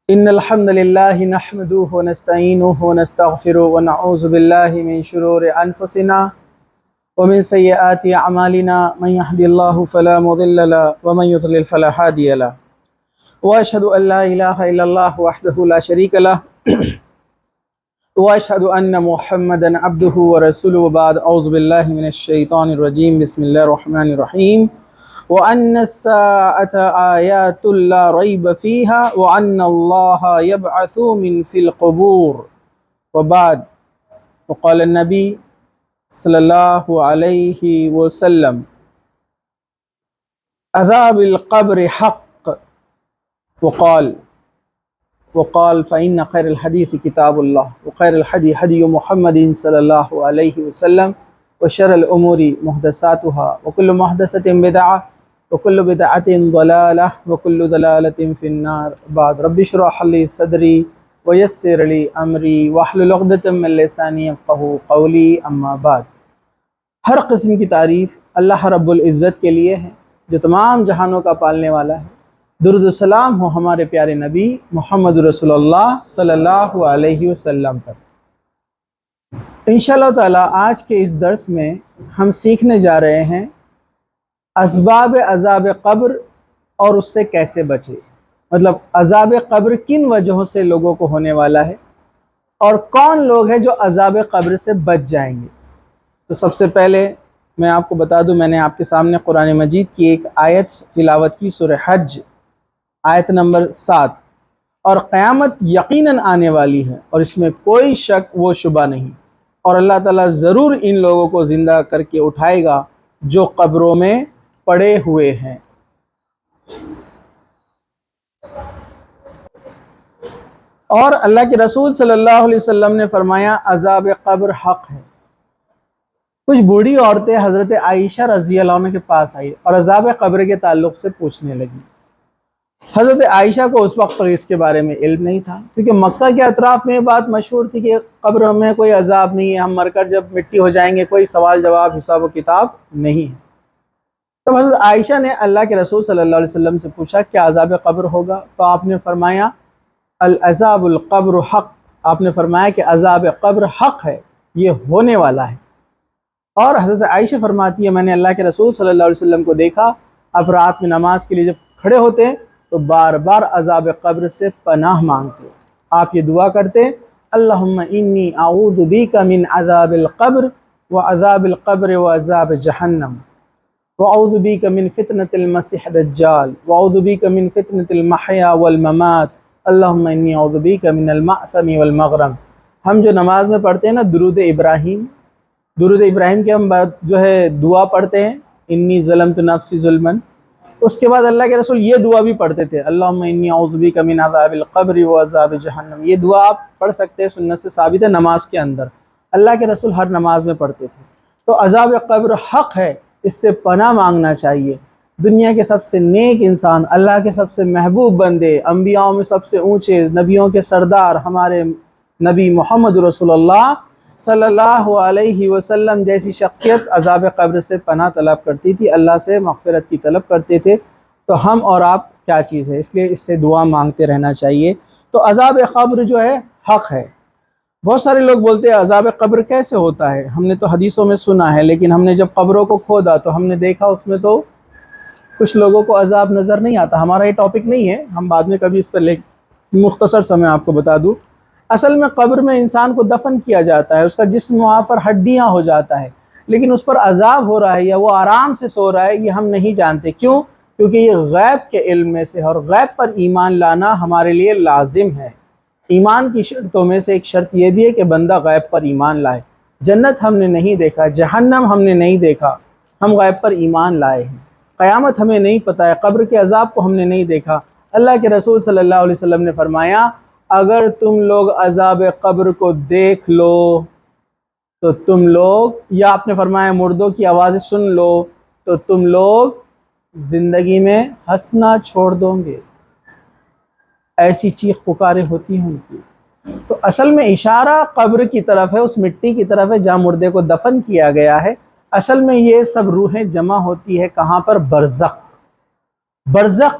إن الحمد لله نحمده ونستعينه ونستغفره ونعوذ بالله من شرور أنفسنا ومن سيئات أعمالنا من يهد الله فلا مضل له ومن يضلل فلا هادي له وأشهد أن لا إله إلا الله وحده لا شريك له وأشهد أن محمدا عبده ورسوله وبعد أعوذ بالله من الشيطان الرجيم بسم الله الرحمن الرحيم وأن الساعة آيات لا ريب فيها وأن الله يبعث من في القبور وبعد وقال النبي صلى الله عليه وسلم عذاب القبر حق وقال فإن خير الحديث كتاب الله وخير الهدي هدي محمد صلى الله عليه وسلم وشر الأمور محدثاتها وكل محدثة بدعة وكل بدعة ضلالة وكل ضلالة في النار بعد رب اشرح لي صدري ويسر لي أمري واحلل عقدة من لساني يفقهوا قولي اما بعد۔ ہر قسم کی تعریف اللہ رب العزت کے لیے ہے جو تمام جہانوں کا پالنے والا ہے۔ درود و سلام ہو ہمارے پیارے نبی محمد رسول اللہ صلی اللہ علیہ وسلم پر۔ انشاءاللہ تعالی آج کے اس درس میں ہم سیکھنے جا رہے ہیں اسباب عذاب قبر اور اس سے کیسے بچے، مطلب عذاب قبر کن وجہوں سے لوگوں کو ہونے والا ہے اور کون لوگ ہیں جو عذاب قبر سے بچ جائیں گے۔ تو سب سے پہلے میں آپ کو بتا دوں، میں نے آپ کے سامنے قرآن مجید کی ایک آیت تلاوت کی، سورہ حج آیت نمبر 7، اور قیامت یقیناً آنے والی ہے اور اس میں کوئی شک و شبہ نہیں، اور اللہ تعالیٰ ضرور ان لوگوں کو زندہ کر کے اٹھائے گا جو قبروں میں پڑے ہوئے ہیں۔ اور اللہ کے رسول صلی اللہ علیہ وسلم نے فرمایا عذاب قبر حق ہے۔ کچھ بوڑھی عورتیں حضرت عائشہ رضی اللہ عنہ کے پاس آئی اور عذاب قبر کے تعلق سے پوچھنے لگی۔ حضرت عائشہ کو اس وقت اس کے بارے میں علم نہیں تھا، کیونکہ مکہ کے اطراف میں یہ بات مشہور تھی کہ قبر میں کوئی عذاب نہیں ہے، ہم مر کر جب مٹی ہو جائیں گے کوئی سوال جواب حساب و کتاب نہیں ہے۔ تب حضرت عائشہ نے اللہ کے رسول صلی اللہ علیہ وسلم سے پوچھا کیا عذاب قبر ہوگا؟ تو آپ نے فرمایا العذاب القبر حق، آپ نے فرمایا کہ عذاب قبر حق ہے، یہ ہونے والا ہے۔ اور حضرت عائشہ فرماتی ہے میں نے اللہ کے رسول صلی اللہ علیہ وسلم کو دیکھا، اب رات میں نماز کے لیے جب کھڑے ہوتے تو بار بار عذاب قبر سے پناہ مانگتے۔ آپ یہ دعا کرتے اللہم انی اعوذ بیک من عذاب القبر وعذاب القبر وعذاب جہنم وأعوذ بك من فتنة المسيح الدجال وأعوذ بك من فتنة المحيا والممات اللهم إني أعوذ بك من المأثم والمغرم۔ ہم جو نماز میں پڑھتے ہیں نا درود ابراہیم کے ہم جو ہے دعا پڑھتے ہیں انی ظلمت نفسی ظلما، اس کے بعد اللہ کے رسول یہ دعا بھی پڑھتے تھے اللہم انی اعوذ بک من عذاب القبر وعذاب جہنم۔ یہ دعا آپ پڑھ سکتے ہیں، سنت سے ثابت ہے، نماز کے اندر اللہ کے رسول ہر نماز میں پڑھتے تھے۔ تو عذاب قبر حق ہے، اس سے پناہ مانگنا چاہیے۔ دنیا کے سب سے نیک انسان، اللہ کے سب سے محبوب بندے، انبیاء میں سب سے اونچے، نبیوں کے سردار ہمارے نبی محمد رسول اللہ صلی اللہ علیہ وسلم جیسی شخصیت عذاب قبر سے پناہ طلب کرتی تھی، اللہ سے مغفرت کی طلب کرتے تھے، تو ہم اور آپ کیا چیز ہے؟ اس لیے اس سے دعا مانگتے رہنا چاہیے۔ تو عذاب قبر جو ہے حق ہے۔ بہت سارے لوگ بولتے ہیں عذاب قبر کیسے ہوتا ہے؟ ہم نے تو حدیثوں میں سنا ہے، لیکن ہم نے جب قبروں کو کھودا تو ہم نے دیکھا اس میں تو کچھ لوگوں کو عذاب نظر نہیں آتا۔ ہمارا یہ ٹاپک نہیں ہے، ہم بعد میں کبھی اس پر مختصر سا میں آپ کو بتا دوں۔ اصل میں قبر میں انسان کو دفن کیا جاتا ہے، اس کا جسم وہاں پر ہڈیاں ہو جاتا ہے، لیکن اس پر عذاب ہو رہا ہے یا وہ آرام سے سو رہا ہے یہ ہم نہیں جانتے۔ کیوں؟ کیونکہ یہ غیب کے علم میں سے ہے، اور غیب پر ایمان لانا ہمارے لیے لازم ہے۔ ایمان کی شرطوں میں سے ایک شرط یہ بھی ہے کہ بندہ غیب پر ایمان لائے۔ جنت ہم نے نہیں دیکھا، جہنم ہم نے نہیں دیکھا، ہم غیب پر ایمان لائے ہیں۔ قیامت ہمیں نہیں پتہ ہے، قبر کے عذاب کو ہم نے نہیں دیکھا۔ اللہ کے رسول صلی اللہ علیہ وسلم نے فرمایا اگر تم لوگ عذاب قبر کو دیکھ لو تو تم لوگ، یا آپ نے فرمایا مردوں کی آوازیں سن لو تو تم لوگ زندگی میں ہنسنا چھوڑ دو گے۔ ایسی چیخ پکاریں ہوتی ہیں ان کی۔ تو اصل میں اشارہ قبر کی طرف ہے، اس مٹی کی طرف ہے جہاں مردے کو دفن کیا گیا ہے۔ اصل میں یہ سب روحیں جمع ہوتی ہے کہاں پر؟ برزخ۔ برزخ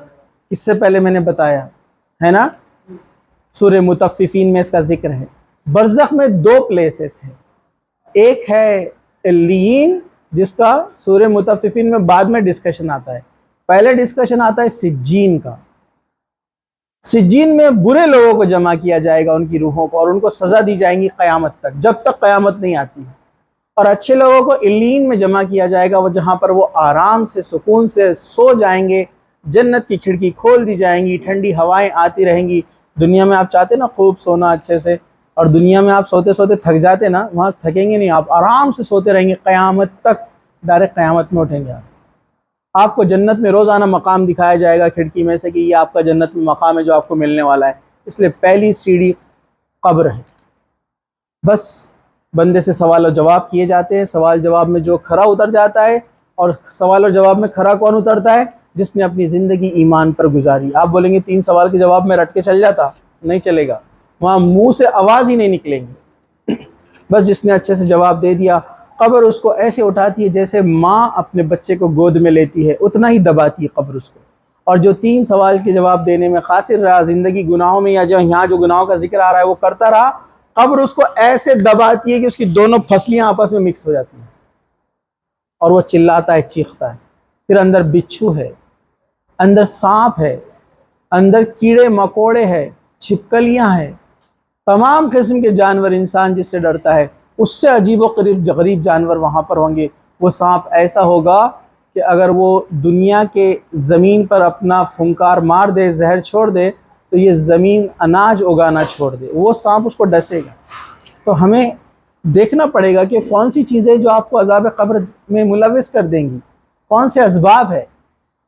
اس سے پہلے میں نے بتایا ہے نا، سورہ مطففین میں اس کا ذکر ہے۔ برزخ میں دو پلیسز ہیں، ایک ہے علیین جس کا سورہ مطففین میں بعد میں ڈسکشن آتا ہے، پہلے ڈسکشن آتا ہے سجین کا۔ سجین میں برے لوگوں کو جمع کیا جائے گا، ان کی روحوں کو، اور ان کو سزا دی جائیں گی قیامت تک، جب تک قیامت نہیں آتی ہے۔ اور اچھے لوگوں کو علیین میں جمع کیا جائے گا، وہ جہاں پر وہ آرام سے سکون سے سو جائیں گے، جنت کی کھڑکی کھول دی جائیں گی، ٹھنڈی ہوائیں آتی رہیں گی۔ دنیا میں آپ چاہتے نا خوب سونا اچھے سے، اور دنیا میں آپ سوتے سوتے تھک جاتے نا، وہاں تھکیں گے نہیں، آپ آرام سے سوتے رہیں گے قیامت تک، ڈائریکٹ قیامت میں اٹھیں گے۔ آپ کو جنت میں روزانہ مقام دکھایا جائے گا کھڑکی میں سے کہ یہ آپ کا جنت میں مقام ہے جو آپ کو ملنے والا ہے۔ اس لیے پہلی سیڑھی قبر ہے، بس بندے سے سوال و جواب کیے جاتے ہیں، سوال جواب میں جو کھرا اتر جاتا ہے، اور سوال و جواب میں کھرا کون اترتا ہے؟ جس نے اپنی زندگی ایمان پر گزاری۔ آپ بولیں گے 3 سوال کے جواب میں رٹ کے چل جاتا، نہیں چلے گا، وہاں منہ سے آواز ہی نہیں نکلیں گی۔ بس جس نے اچھے سے جواب دے دیا، قبر اس کو ایسے اٹھاتی ہے جیسے ماں اپنے بچے کو گود میں لیتی ہے، اتنا ہی دباتی ہے قبر اس کو۔ اور جو 3 سوال کے جواب دینے میں قاصر رہا، زندگی گناہوں میں، یا جو یہاں جو گناہوں کا ذکر آ رہا ہے وہ کرتا رہا، قبر اس کو ایسے دباتی ہے کہ اس کی دونوں پھسلیاں آپس میں مکس ہو جاتی ہیں، اور وہ چلاتا ہے، چیختا ہے۔ پھر اندر بچھو ہے، اندر سانپ ہے، اندر کیڑے مکوڑے ہے، چھپکلیاں ہیں، تمام قسم کے جانور۔ انسان جس سے ڈرتا ہے اس سے عجیب و غریب جانور وہاں پر ہوں گے۔ وہ سانپ ایسا ہوگا کہ اگر وہ دنیا کے زمین پر اپنا پھنکار مار دے، زہر چھوڑ دے، تو یہ زمین اناج اگانا چھوڑ دے، وہ سانپ اس کو ڈسے گا۔ تو ہمیں دیکھنا پڑے گا کہ کون سی چیزیں جو آپ کو عذاب قبر میں ملوث کر دیں گی، کون سے اسباب ہے،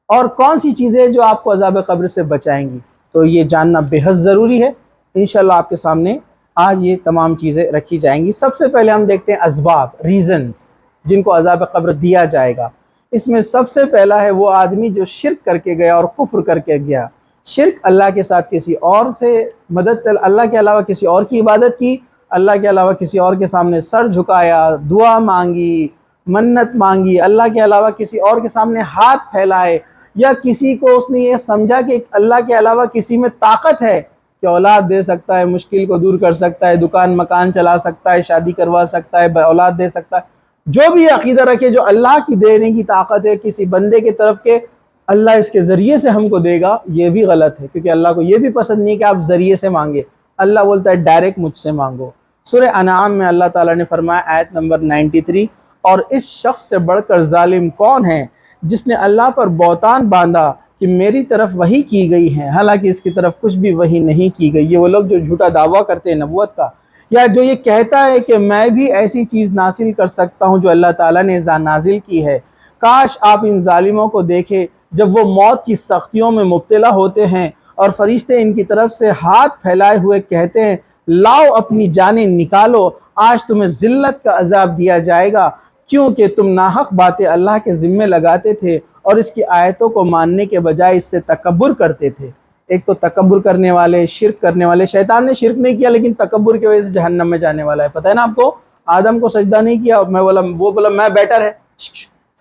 اور کون سی چیزیں جو آپ کو عذاب قبر سے بچائیں گی۔ تو یہ جاننا بے حد ضروری ہے۔ انشاءاللہ آپ کے سامنے آج یہ تمام چیزیں رکھی جائیں گی۔ سب سے پہلے ہم دیکھتے ہیں اسباب، ریزنز جن کو عذاب قبر دیا جائے گا۔ اس میں سب سے پہلا ہے وہ آدمی جو شرک کر کے گیا اور کفر کر کے گیا۔ شرک، اللہ کے ساتھ کسی اور سے مدد، اللہ کے علاوہ کسی اور کی عبادت کی، اللہ کے علاوہ کسی اور کے سامنے سر جھکایا، دعا مانگی، منت مانگی، اللہ کے علاوہ کسی اور کے سامنے ہاتھ پھیلائے، یا کسی کو اس نے یہ سمجھا کہ اللہ کے علاوہ کسی میں طاقت ہے کہ اولاد دے سکتا ہے، مشکل کو دور کر سکتا ہے، دکان مکان چلا سکتا ہے، شادی کروا سکتا ہے، اولاد دے سکتا ہے۔ جو بھی عقیدہ رکھے جو اللہ کی دینے کی طاقت ہے کسی بندے کی طرف کے، اللہ اس کے ذریعے سے ہم کو دے گا، یہ بھی غلط ہے، کیونکہ اللہ کو یہ بھی پسند نہیں کہ آپ ذریعے سے مانگے۔ اللہ بولتا ہے ڈائریکٹ مجھ سے مانگو۔ سورہ انعام میں اللہ تعالیٰ نے فرمایا، آیت نمبر 93، اور اس شخص سے بڑھ کر ظالم کون ہے جس نے اللہ پر بہتان باندھا کہ میری طرف وحی کی گئی ہے، حالانکہ اس کی طرف کچھ بھی وحی نہیں کی گئی۔ یہ وہ لوگ جو جھوٹا دعویٰ کرتے ہیں نبوت کا، یا جو یہ کہتا ہے کہ میں بھی ایسی چیز نازل کر سکتا ہوں جو اللہ تعالیٰ نے نازل کی ہے۔ کاش آپ ان ظالموں کو دیکھیں جب وہ موت کی سختیوں میں مبتلا ہوتے ہیں، اور فرشتے ان کی طرف سے ہاتھ پھیلائے ہوئے کہتے ہیں، لاؤ اپنی جانیں نکالو، آج تمہیں ذلت کا عذاب دیا جائے گا، کیونکہ تم ناحق باتیں اللہ کے ذمے لگاتے تھے اور اس کی آیتوں کو ماننے کے بجائے اس سے تکبر کرتے تھے۔ ایک تو تکبر کرنے والے، شرک کرنے والے، شیطان نے شرک نہیں کیا لیکن تکبر کی وجہ سے جہنم میں جانے والا ہے۔ پتہ ہے نا آپ کو، آدم کو سجدہ نہیں کیا، وہ بولا میں بیٹر ہے۔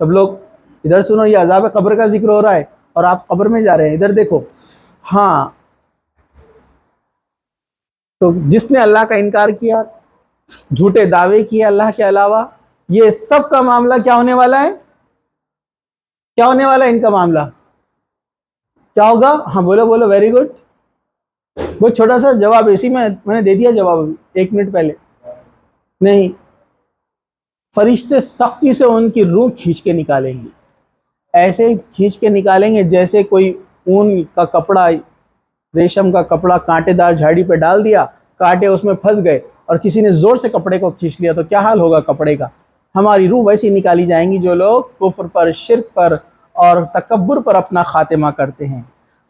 سب لوگ ادھر سنو، یہ عذاب قبر کا ذکر ہو رہا ہے اور آپ قبر میں جا رہے ہیں، ادھر دیکھو۔ ہاں، تو جس نے اللہ کا انکار کیا، جھوٹے دعوے کیے اللہ کے علاوہ، یہ سب کا معاملہ کیا ہونے والا ہے؟ کیا ہونے والا ہے ان کا معاملہ؟ کیا ہوگا؟ ہاں بولو بولو، ویری گڈ۔ وہ چھوٹا سا جواب اسی میں نے دے دیا جواب 1 منٹ پہلے۔ نہیں، فرشتے سختی سے ان کی روح کھینچ کے نکالیں گے، ایسے کھینچ کے نکالیں گے جیسے کوئی اون کا کپڑا، ریشم کا کپڑا کانٹے دار جھاڑی پہ ڈال دیا، کانٹے اس میں پھنس گئے اور کسی نے زور سے کپڑے کو کھینچ لیا تو کیا حال ہوگا کپڑے کا؟ ہماری روح ویسی نکالی جائیں گی جو لوگ کفر پر، شرک پر اور تکبر پر اپنا خاتمہ کرتے ہیں۔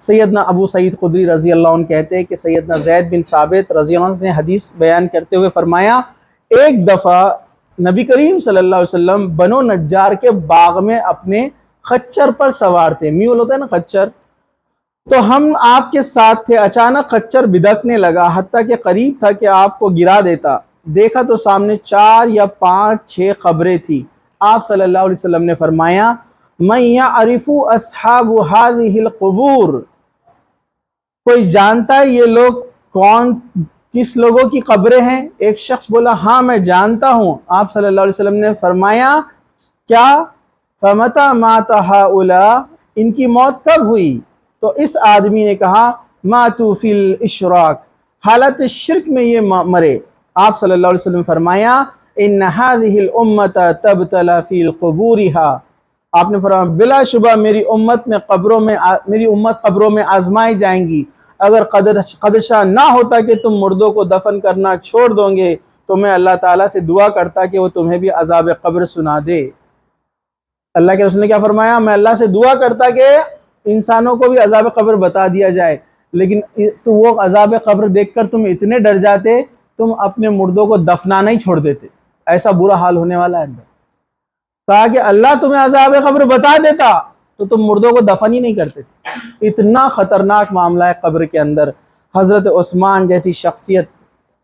سیدنا ابو سعید خدری رضی اللہ عنہ کہتے ہیں کہ سیدنا زید بن ثابت رضی اللہ عنہ نے حدیث بیان کرتے ہوئے فرمایا، ایک دفعہ نبی کریم صلی اللہ علیہ وسلم بنو نجار کے باغ میں اپنے خچر پر سوار تھے، میول ہوتا ہے نا خچر، تو ہم آپ کے ساتھ تھے، اچانک خچر بدکنے لگا حتیٰ کہ قریب تھا کہ آپ کو گرا دیتا، دیکھا تو سامنے 4 یا 5 6 قبریں تھی۔ آپ صلی اللہ علیہ وسلم نے فرمایا، مَن یعرف اصحاب هذه القبور، کوئی جانتا ہے یہ لوگ کون کس لوگوں کی قبریں ہیں؟ ایک شخص بولا ہاں میں جانتا ہوں۔ آپ صلی اللہ علیہ وسلم نے فرمایا کیا؟ فَمَتَى مَاتَ هَؤُلَاء، ان کی موت کب ہوئی؟ تو اس آدمی نے کہا مَاتُوا فِي الْإِشْرَاكِ، حالت شرک میں یہ مرے۔ آپ صلی اللہ علیہ وسلم فرمایا إِنَّ هَذِهِ الْأُمَّةَ تَبْتَلَى فِي قُبُورِهَا، آپ نے فرمایا بلا شبہ میری امت قبروں میں آزمائی جائیں گی۔ اگر قدشہ نہ ہوتا کہ تم مردوں کو دفن کرنا چھوڑ دو گے تو میں اللہ تعالیٰ سے دعا کرتا کہ وہ تمہیں بھی عذاب قبر سنا دے۔ اللہ کے رسول نے کیا فرمایا؟ میں اللہ سے دعا کرتا کہ انسانوں کو بھی عذاب قبر بتا دیا جائے، لیکن تو وہ عذاب قبر دیکھ کر تم اتنے ڈر جاتے تم اپنے مردوں کو دفنانا ہی چھوڑ دیتے، ایسا برا حال ہونے والا ہے اندر۔ کہا کہ اللہ تمہیں عذاب قبر بتا دیتا تو تم مردوں کو دفن ہی نہیں کرتے تھے۔ اتنا خطرناک معاملہ ہے قبر کے اندر۔ حضرت عثمان جیسی شخصیت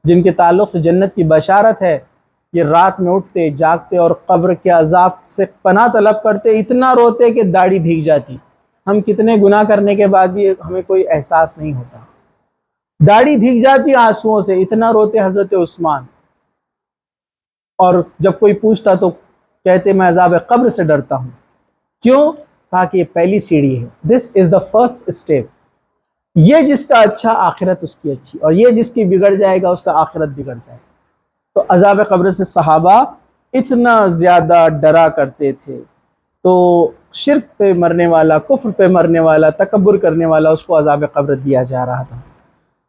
جن کے تعلق سے جنت کی بشارت ہے، یہ رات میں اٹھتے جاگتے اور قبر کے عذاب سے پناہ طلب کرتے، اتنا روتے کہ داڑھی بھیگ جاتی۔ ہم کتنے گناہ کرنے کے بعد بھی ہمیں کوئی احساس نہیں ہوتا، داڑھی بھیگ جاتی آنسوؤں سے، اتنا روتے حضرت عثمان۔ اور جب کوئی پوچھتا تو کہتے میں عذاب قبر سے ڈرتا ہوں۔ کیوں؟ کہا کہ یہ پہلی سیڑھی ہے، دس از دا فرسٹ اسٹیپ۔ یہ جس کا اچھا آخرت اس کی اچھی، اور یہ جس کی بگڑ جائے گا اس کا آخرت بگڑ جائے گا۔ تو عذاب قبر سے صحابہ اتنا زیادہ ڈرا کرتے تھے۔ تو شرک پہ مرنے والا، کفر پہ مرنے والا، تکبر کرنے والا، اس کو عذاب قبر دیا جا رہا تھا۔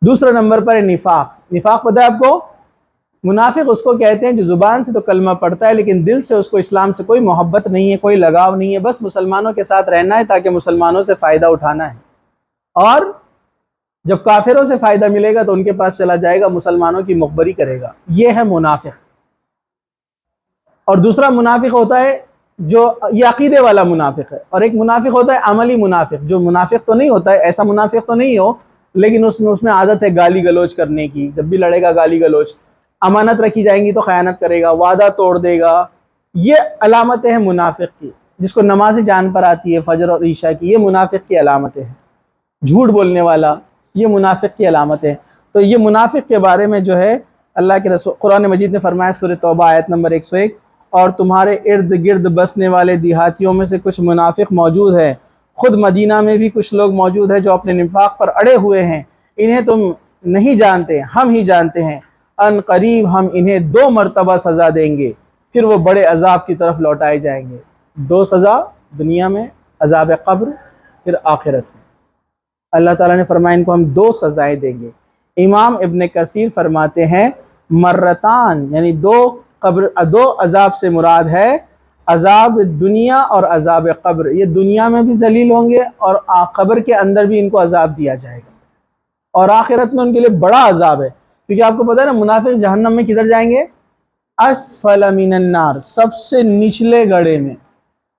دوسرے نمبر پر ہے نفاق۔ نفاق پتہ ہے آپ کو؟ منافق اس کو کہتے ہیں جو زبان سے تو کلمہ پڑھتا ہے لیکن دل سے اس کو اسلام سے کوئی محبت نہیں ہے، کوئی لگاؤ نہیں ہے، بس مسلمانوں کے ساتھ رہنا ہے تاکہ مسلمانوں سے فائدہ اٹھانا ہے، اور جب کافروں سے فائدہ ملے گا تو ان کے پاس چلا جائے گا، مسلمانوں کی مخبری کرے گا۔ یہ ہے منافق۔ اور دوسرا منافق ہوتا ہے جو یہ عقیدے والا منافق ہے، اور ایک منافق ہوتا ہے عملی منافق، جو منافق تو نہیں ہوتا ہے، ایسا منافق تو نہیں ہو لیکن اس میں عادت ہے گالی گلوچ کرنے کی، جب بھی لڑے گا گالی گلوچ، امانت رکھی جائیں گی تو خیانت کرے گا، وعدہ توڑ دے گا۔ یہ علامتیں ہیں منافق کی، جس کو نماز جان پر آتی ہے فجر اور عشاء کی، یہ منافق کی علامتیں ہیں۔ جھوٹ بولنے والا، یہ منافق کی علامتیں ہیں۔ تو یہ منافق کے بارے میں جو ہے اللہ کے رسول قرآن مجید نے فرمایا سورہ توبہ آیت نمبر 101، اور تمہارے ارد گرد بسنے والے دیہاتیوں میں سے کچھ منافق موجود ہے، خود مدینہ میں بھی کچھ لوگ موجود ہیں جو اپنے نفاق پر اڑے ہوئے ہیں، انہیں تم نہیں جانتے، ہم ہی جانتے ہیں، ان قریب ہم انہیں 2 مرتبہ سزا دیں گے، پھر وہ بڑے عذاب کی طرف لوٹائے جائیں گے۔ 2 سزا، دنیا میں عذاب قبر، پھر آخرت میں۔ اللہ تعالیٰ نے فرمایا ان کو ہم 2 سزائیں دیں گے۔ امام ابن کثیر فرماتے ہیں مرتان، یعنی 2 عذاب سے مراد ہے عذاب دنیا اور عذاب قبر۔ یہ دنیا میں بھی ذلیل ہوں گے اور قبر کے اندر بھی ان کو عذاب دیا جائے گا، اور آخرت میں ان کے لیے بڑا عذاب ہے، کیونکہ آپ کو پتہ ہے نا منافق جہنم میں کدھر جائیں گے؟ اسفل من النار، سب سے نچلے گڑھے میں،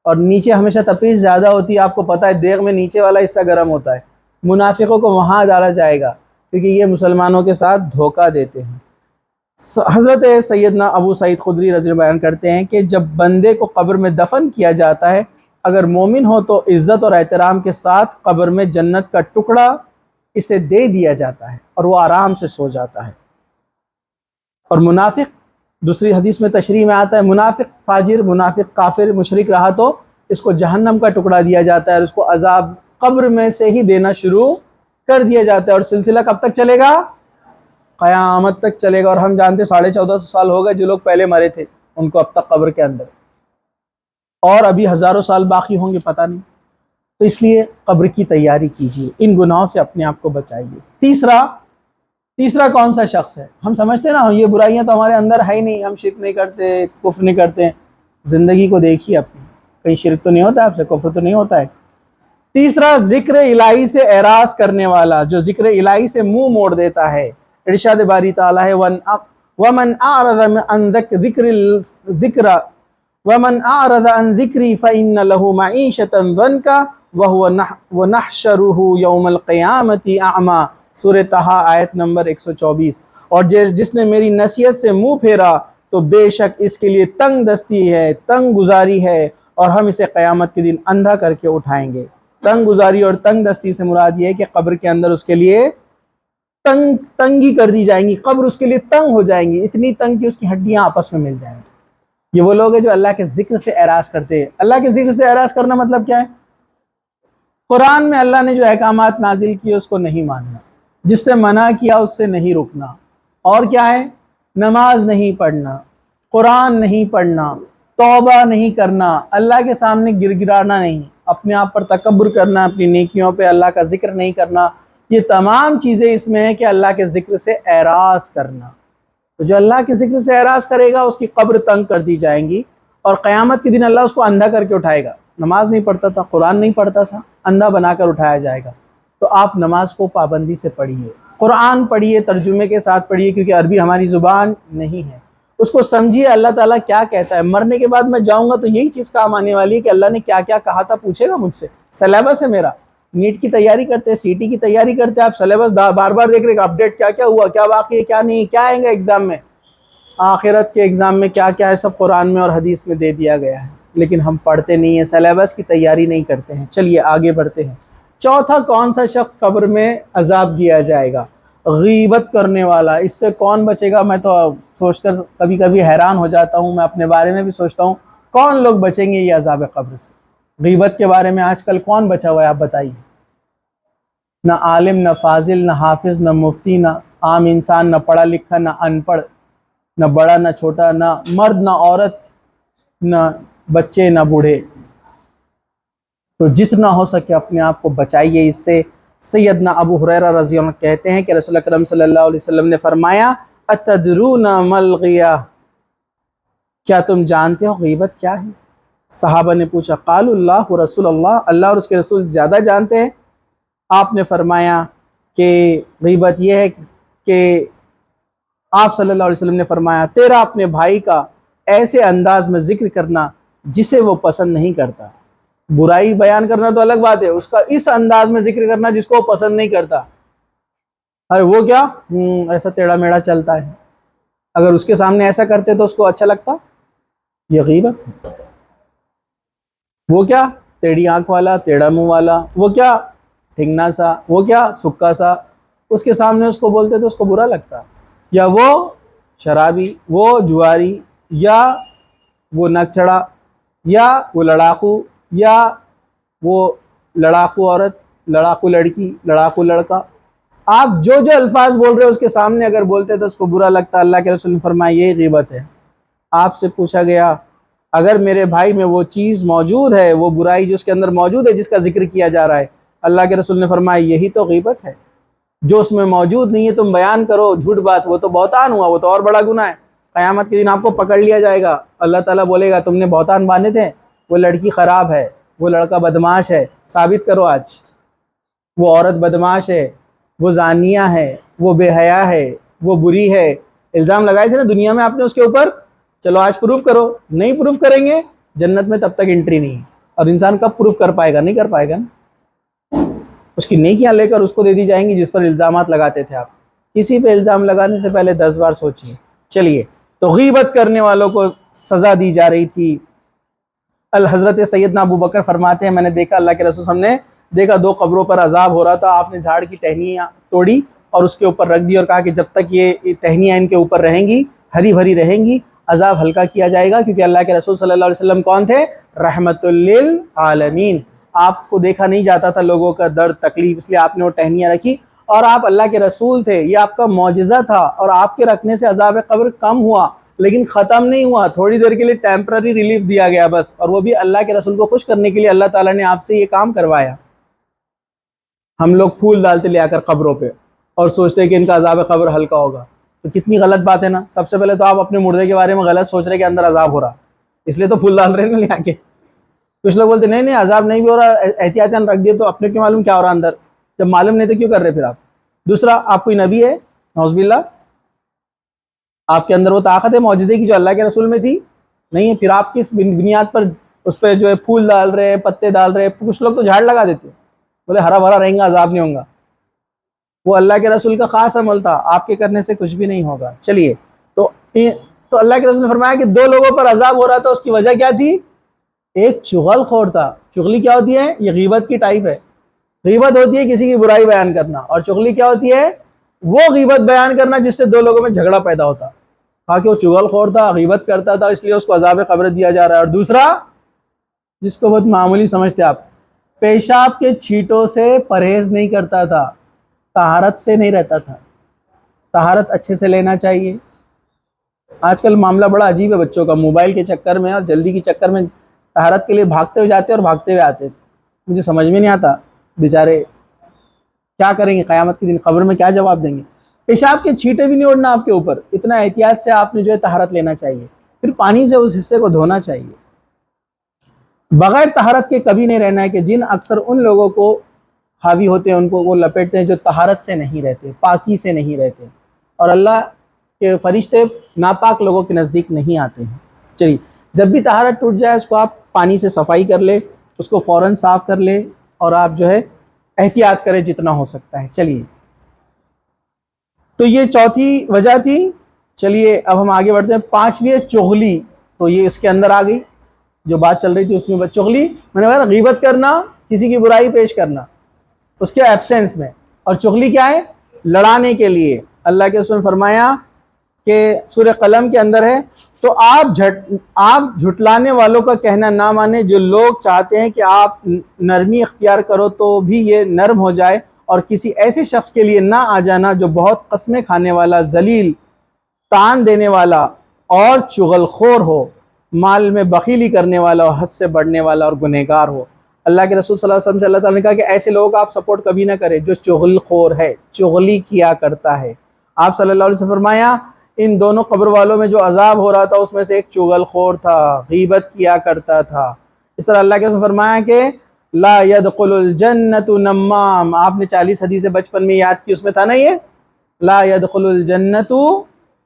اور نیچے ہمیشہ تپیش زیادہ ہوتی ہے، آپ کو پتہ ہے دیگ میں نیچے والا حصہ گرم ہوتا ہے، منافقوں کو وہاں ڈالا جائے گا کیونکہ یہ مسلمانوں کے ساتھ دھوکہ دیتے ہیں۔ حضرت سیدنا ابو سعید خدری رضی اللہ عنہ بیان کرتے ہیں کہ جب بندے کو قبر میں دفن کیا جاتا ہے، اگر مومن ہو تو عزت اور احترام کے ساتھ قبر میں جنت کا ٹکڑا اسے دے دیا جاتا ہے اور وہ آرام سے سو جاتا ہے۔ اور منافق، دوسری حدیث میں تشریح میں آتا ہے منافق فاجر، منافق کافر مشرک رہا تو اس کو جہنم کا ٹکڑا دیا جاتا ہے اور اس کو عذاب قبر میں سے ہی دینا شروع کر دیا جاتا ہے، اور سلسلہ کب تک چلے گا؟ قیامت تک چلے گا۔ اور ہم جانتے 1450 سال ہو گئے جو لوگ پہلے مرے تھے ان کو اب تک قبر کے اندر، اور ابھی ہزاروں سال باقی ہوں گے پتہ نہیں۔ تو اس لیے قبر کی تیاری کیجیے، ان گناہوں سے اپنے آپ کو بچائیے۔ تیسرا کون سا شخص ہے؟ ہم سمجھتے ہیں نا یہ برائیاں تو ہمارے اندر ہے ہی نہیں، ہم شرک نہیں کرتے، کفر نہیں کرتے، زندگی کو دیکھیے اپنی، کہیں شرک تو نہیں ہوتا ہے آپ سے، کفر تو نہیں ہوتا ہے۔ تیسرا ذکر الہی سے اعراض کرنے والا، جو ذکر الہی سے منہ موڑ دیتا ہے۔ ارشاد باری تعالیٰ ہے وَمَنْ أَعْرَضَ عَنْ ذِكْرِي فَإِنَّ لَهُ مَعِيشَةً ضَنْكَ وَنَحْشَرُهُ يَوْمَ الْقِيَامَةِ أَعْمَى، سورہ طٰہٰ آیت نمبر 124۔ اور جس نے میری نصیحت سے منہ پھیرا تو بے شک اس کے لیے تنگ دستی ہے، تنگ گزاری ہے، اور ہم اسے قیامت کے دن اندھا کر کے اٹھائیں گے۔ تنگ گزاری اور تنگ دستی سے مراد یہ ہے کہ قبر کے اندر اس کے لیے تنگی کر دی جائیں گی، قبر اس کے لیے تنگ ہو جائیں گی، اتنی تنگ کہ اس کی ہڈیاں آپس میں مل جائیں گی۔ یہ وہ لوگ ہیں جو اللہ کے ذکر سے اعراض کرتے ہیں۔ اللہ کے ذکر سے اعراض کرنا مطلب کیا ہے؟ قرآن میں اللہ نے جو احکامات نازل کیے اس کو نہیں ماننا، جس سے منع کیا اس سے نہیں رکنا، اور کیا ہے؟ نماز نہیں پڑھنا، قرآن نہیں پڑھنا، توبہ نہیں کرنا، اللہ کے سامنے گر گرانا نہیں، اپنے آپ پر تکبر کرنا، اپنی نیکیوں پہ اللہ کا ذکر نہیں کرنا، یہ تمام چیزیں اس میں ہیں کہ اللہ کے ذکر سے اعراض کرنا۔ تو جو اللہ کے ذکر سے اعراض کرے گا اس کی قبر تنگ کر دی جائیں گی، اور قیامت کے دن اللہ اس کو اندھا کر کے اٹھائے گا۔ نماز نہیں پڑھتا تھا، قرآن نہیں پڑھتا تھا، اندھا بنا کر اٹھایا جائے گا۔ تو آپ نماز کو پابندی سے پڑھیے، قرآن پڑھیے، ترجمے کے ساتھ پڑھیے، کیونکہ عربی ہماری زبان نہیں ہے، اس کو سمجھیے اللہ تعالیٰ کیا کہتا ہے۔ مرنے کے بعد میں جاؤں گا تو یہی چیز کام آنے والی ہے کہ اللہ نے کیا کیا کہا تھا، پوچھے گا مجھ سے۔ سلیبس ہے میرا، نیٹ کی تیاری کرتے ہیں، سی ٹی کی تیاری کرتے ہیں، آپ سلیبس بار بار دیکھ رہے ہیں، اپڈیٹ کیا کیا ہوا، کیا باقی ہے، کیا نہیں، کیا آئیں گا ایگزام میں، آخرت کے ایگزام میں کیا کیا ہے، سب قرآن میں اور حدیث میں دے دیا گیا ہے، لیکن ہم پڑھتے نہیں ہیں، سلیبس کی تیاری نہیں کرتے ہیں۔ چلیے آگے بڑھتے ہیں۔ چوتھا، کون سا شخص قبر میں عذاب دیا جائے گا؟ غیبت کرنے والا۔ اس سے کون بچے گا؟ میں تو سوچ کر کبھی کبھی حیران ہو جاتا ہوں، میں اپنے بارے میں بھی سوچتا ہوں کون لوگ بچیں گے یہ عذاب قبر سے۔ غیبت کے بارے میں آج کل کون بچا ہوا ہے، آپ بتائیے؟ نہ عالم، نہ فاضل، نہ حافظ، نہ مفتی، نہ عام انسان، نہ پڑھا لکھا، نہ ان پڑھ، نہ بڑا نہ چھوٹا، نہ مرد نہ عورت، نہ بچے نہ بوڑھے۔ تو جتنا ہو سکے اپنے آپ کو بچائیے اس سے۔ سیدنا ابو ہریرہ رضی اللہ عنہ کہتے ہیں کہ رسول اکرم صلی اللہ علیہ وسلم نے فرمایا، اتدرون ما الغیبہ، کیا تم جانتے ہو غیبت کیا ہے؟ صحابہ نے پوچھا، قالوا اللہ رسول اللہ، اللہ اور اس کے رسول زیادہ جانتے ہیں۔ آپ نے فرمایا کہ غیبت یہ ہے کہ آپ صلی اللہ علیہ وسلم نے فرمایا، تیرا اپنے بھائی کا ایسے انداز میں ذکر کرنا جسے وہ پسند نہیں کرتا۔ برائی بیان کرنا تو الگ بات ہے، اس کا اس انداز میں ذکر کرنا جس کو وہ پسند نہیں کرتا۔ ارے وہ کیا ایسا ٹیڑھا میڑھا چلتا ہے، اگر اس کے سامنے ایسا کرتے تو اس کو اچھا لگتا؟ یہ غیبت ہے۔ وہ کیا ٹیڑھی آنکھ والا، ٹیڑھا منہ والا، وہ کیا ٹھنگنا سا، وہ کیا سکا سا، اس کے سامنے اس کو بولتے تو اس کو برا لگتا۔ یا وہ شرابی، وہ جواری، یا وہ نک چڑھا، یا وہ لڑاکو، یا وہ لڑاکو عورت، لڑاکو لڑکی، لڑاکو لڑکا، آپ جو الفاظ بول رہے ہیں اس کے سامنے اگر بولتے تو اس کو برا لگتا۔ اللہ کے رسول نے فرمایا یہ غیبت ہے۔ آپ سے پوچھا گیا، اگر میرے بھائی میں وہ چیز موجود ہے، وہ برائی جو اس کے اندر موجود ہے جس کا ذکر کیا جا رہا ہے، اللہ کے رسول نے فرمایا یہی تو غیبت ہے۔ جو اس میں موجود نہیں ہے تم بیان کرو، جھوٹ بات، وہ تو بہتان ہوا، وہ تو اور بڑا گناہ ہے۔ قیامت کے دن آپ کو پکڑ لیا جائے گا، اللہ تعالیٰ بولے گا تم نے بہتان باندھے تھے، وہ لڑکی خراب ہے، وہ لڑکا بدماش ہے، ثابت کرو آج، وہ عورت بدماش ہے، وہ زانیہ ہے، وہ بے حیا ہے، وہ بری ہے، الزام لگائے تھے نا دنیا میں آپ نے اس کے اوپر، چلو آج پروف کرو۔ نہیں پروف کریں گے جنت میں تب تک انٹری نہیں ہے۔ اور انسان کب پروف کر پائے گا؟ نہیں کر پائے گا نا، اس کی نیکیاں لے کر اس کو دے دی جائیں گی جس پر الزامات لگاتے تھے آپ۔ کسی پہ الزام لگانے سے پہلے 10 بار سوچیے۔ چلیے، تو غیبت کرنے والوں کو سزا دی جا رہی تھی۔ الحضرت سیدنا ابو بکر فرماتے ہیں، میں نے دیکھا اللہ کے رسول صلی اللہ علیہ وسلم نے دیکھا 2 قبروں پر عذاب ہو رہا تھا، آپ نے جھاڑ کی ٹہنیاں توڑی اور اس کے اوپر رکھ دی اور کہا کہ جب تک یہ ٹہنیاں ان کے اوپر رہیں گی، ہری بھری رہیں گی، عذاب ہلکا کیا جائے گا، کیونکہ اللہ کے رسول صلی اللہ علیہ وسلم کون تھے؟ رحمت للعالمین۔ آپ کو دیکھا نہیں جاتا تھا لوگوں کا درد تکلیف، اس لیے آپ نے وہ ٹہنیاں رکھی، اور آپ اللہ کے رسول تھے، یہ آپ کا معجزہ تھا، اور آپ کے رکھنے سے عذاب قبر کم ہوا، لیکن ختم نہیں ہوا، تھوڑی دیر کے لیے ٹیمپرری ریلیف دیا گیا بس، اور وہ بھی اللہ کے رسول کو خوش کرنے کے لیے اللہ تعالیٰ نے آپ سے یہ کام کروایا۔ ہم لوگ پھول ڈالتے لے آ کر قبروں پہ اور سوچتے ہیں کہ ان کا عذاب قبر ہلکا ہوگا، تو کتنی غلط بات ہے نا۔ سب سے پہلے تو آپ اپنے مردے کے بارے میں غلط سوچ رہے کہ اندر عذاب ہو رہا، اس لیے تو پھول ڈال رہے ہیں نا لے آ کے۔ کچھ لوگ بولتے نہیں نہیں عذاب نہیں بھی ہو رہا، احتیاطاً رکھ دیے، تو اپنے کیوں معلوم کیا ہو رہا اندر؟ جب معلوم نہیں تو کیوں کر رہے پھر آپ؟ دوسرا، آپ کوئی نبی ہے نعوذ باللہ؟ آپ کے اندر وہ طاقت ہے معجزے کی جو اللہ کے رسول میں تھی؟ نہیں ہے، پھر آپ کس بنیاد پر اس پہ جو ہے پھول ڈال رہے ہیں، پتے ڈال رہے ہیں؟ کچھ لوگ تو جھاڑ لگا دیتے ہیں، بولے ہرا بھرا رہیں گا، عذاب نہیں ہوگا۔ وہ اللہ کے رسول کا خاص عمل تھا، آپ کے کرنے سے کچھ بھی نہیں ہوگا۔ چلیے، تو اللہ کے رسول نے فرمایا کہ 2 لوگوں پر عذاب ہو رہا تھا، اس کی وجہ کیا تھی؟ ایک چغل خور تھا۔ چغلی کیا ہوتی ہے؟ یہ غیبت کی ٹائپ ہے۔ غیبت ہوتی ہے کسی کی برائی بیان کرنا، اور چغلی کیا ہوتی ہے؟ وہ غیبت بیان کرنا جس سے دو لوگوں میں جھگڑا پیدا ہوتا، کہا کہ وہ چغل خور تھا، غیبت کرتا تھا، اس لیے اس کو عذاب قبر دیا جا رہا ہے۔ اور دوسرا جس کو بہت معمولی سمجھتے آپ، پیشاب کے چھینٹوں سے پرہیز نہیں کرتا تھا، طہارت سے نہیں رہتا تھا، طہارت اچھے سے لینا چاہیے۔ آج کل معاملہ بڑا عجیب ہے بچوں کا، موبائل کے چکر میں اور جلدی کے چکر میں طہارت کے لیے بھاگتے ہوئے جاتے اور بھاگتے ہوئے آتے۔ مجھے سمجھ میں نہیں آتا بیچارے کیا کریں گے قیامت کے دن، قبر میں کیا جواب دیں گے۔ پیشاب کے چھینٹے بھی نہیں اڑنا آپ کے اوپر، اتنا احتیاط سے آپ نے جو ہے طہارت لینا چاہیے، پھر پانی سے اس حصے کو دھونا چاہیے۔ بغیر طہارت کے کبھی نہیں رہنا ہے کہ جن اکثر ان لوگوں کو حاوی ہوتے ہیں، ان کو وہ لپیٹتے ہیں جو طہارت سے نہیں رہتے، پاکی سے نہیں رہتے، اور اللہ کے فرشتے ناپاک لوگوں کے نزدیک نہیں آتے ہیں۔ چلیے، جب بھی طہارت ٹوٹ جائے اس کو آپ پانی سے صفائی کر لے، اس کو فوراً صاف کر لے، اور آپ جو ہے احتیاط کریں جتنا ہو سکتا ہے۔ چلیے، تو یہ چوتھی وجہ تھی۔ چلیے اب ہم آگے بڑھتے ہیں۔ پانچویں ہے چغلی، تو یہ اس کے اندر آ گئی جو بات چل رہی تھی اس میں، چغلی میں نے کہا غیبت کرنا، کسی کی برائی پیش کرنا اس کے ایبسنس میں، اور چغلی کیا ہے؟ لڑانے کے لیے۔ اللہ کے رسول نے فرمایا کہ سورہ قلم کے اندر ہے، تو آپ جھٹلانے والوں کا کہنا نہ مانیں، جو لوگ چاہتے ہیں کہ آپ نرمی اختیار کرو تو بھی یہ نرم ہو جائے، اور کسی ایسے شخص کے لیے نہ آ جانا جو بہت قسمیں کھانے والا، ذلیل، تان دینے والا اور چغل خور ہو، مال میں بخیلی کرنے والا اور حد سے بڑھنے والا اور گنہگار ہو۔ اللہ کے رسول صلی اللہ علیہ وسلم سے اللہ تعالیٰ نے کہا کہ ایسے لوگوں کا آپ سپورٹ کبھی نہ کریں جو چغل خور ہے، چغلی کیا کرتا ہے۔ آپ صلی اللہ علیہ وسلم فرمایا ان دونوں قبر والوں میں جو عذاب ہو رہا تھا اس میں سے ایک چغل خور تھا، غیبت کیا کرتا تھا۔ اس طرح اللہ کے رسول نے فرمایا کہ لا يدخل الجنت نمام، آپ نے 40 حدیث بچپن میں یاد کی، اس میں تھا نا یہ لا يدخل الجنت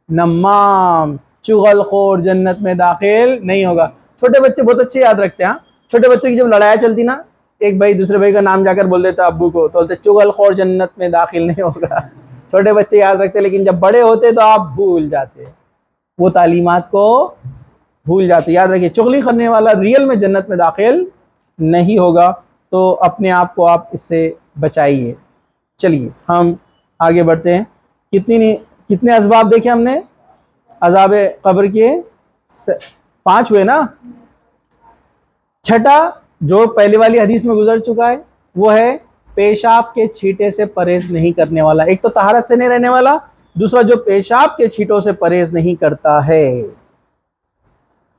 نمام، چغل خور جنت میں داخل نہیں ہوگا۔ چھوٹے بچے بہت اچھے یاد رکھتے ہیں، چھوٹے بچے کی جب لڑائی چلتی نا، ایک بھائی دوسرے بھائی کا نام جا کر بول دیتا ابو کو، تو بولتے چغل خور جنت میں داخل نہیں ہوگا۔ چھوٹے بچے یاد رکھتے، لیکن جب بڑے ہوتے تو آپ بھول جاتے، وہ تعلیمات کو بھول جاتے۔ یاد رکھیے چغلی کرنے والا ریئل میں جنت میں داخل نہیں ہوگا، تو اپنے آپ کو آپ اس سے بچائیے۔ چلیے ہم آگے بڑھتے ہیں۔ کتنے اسباب دیکھے ہم نے عذاب قبر کے؟ 5 ہوئے نا۔ چھٹا جو پہلی والی حدیث میں گزر چکا ہے وہ ہے پیشاب کے چھینٹے سے پرہیز نہیں کرنے والا۔ ایک تو طہارت سے نہیں رہنے والا، دوسرا جو پیشاب کے چھینٹوں سے پرہیز نہیں کرتا ہے۔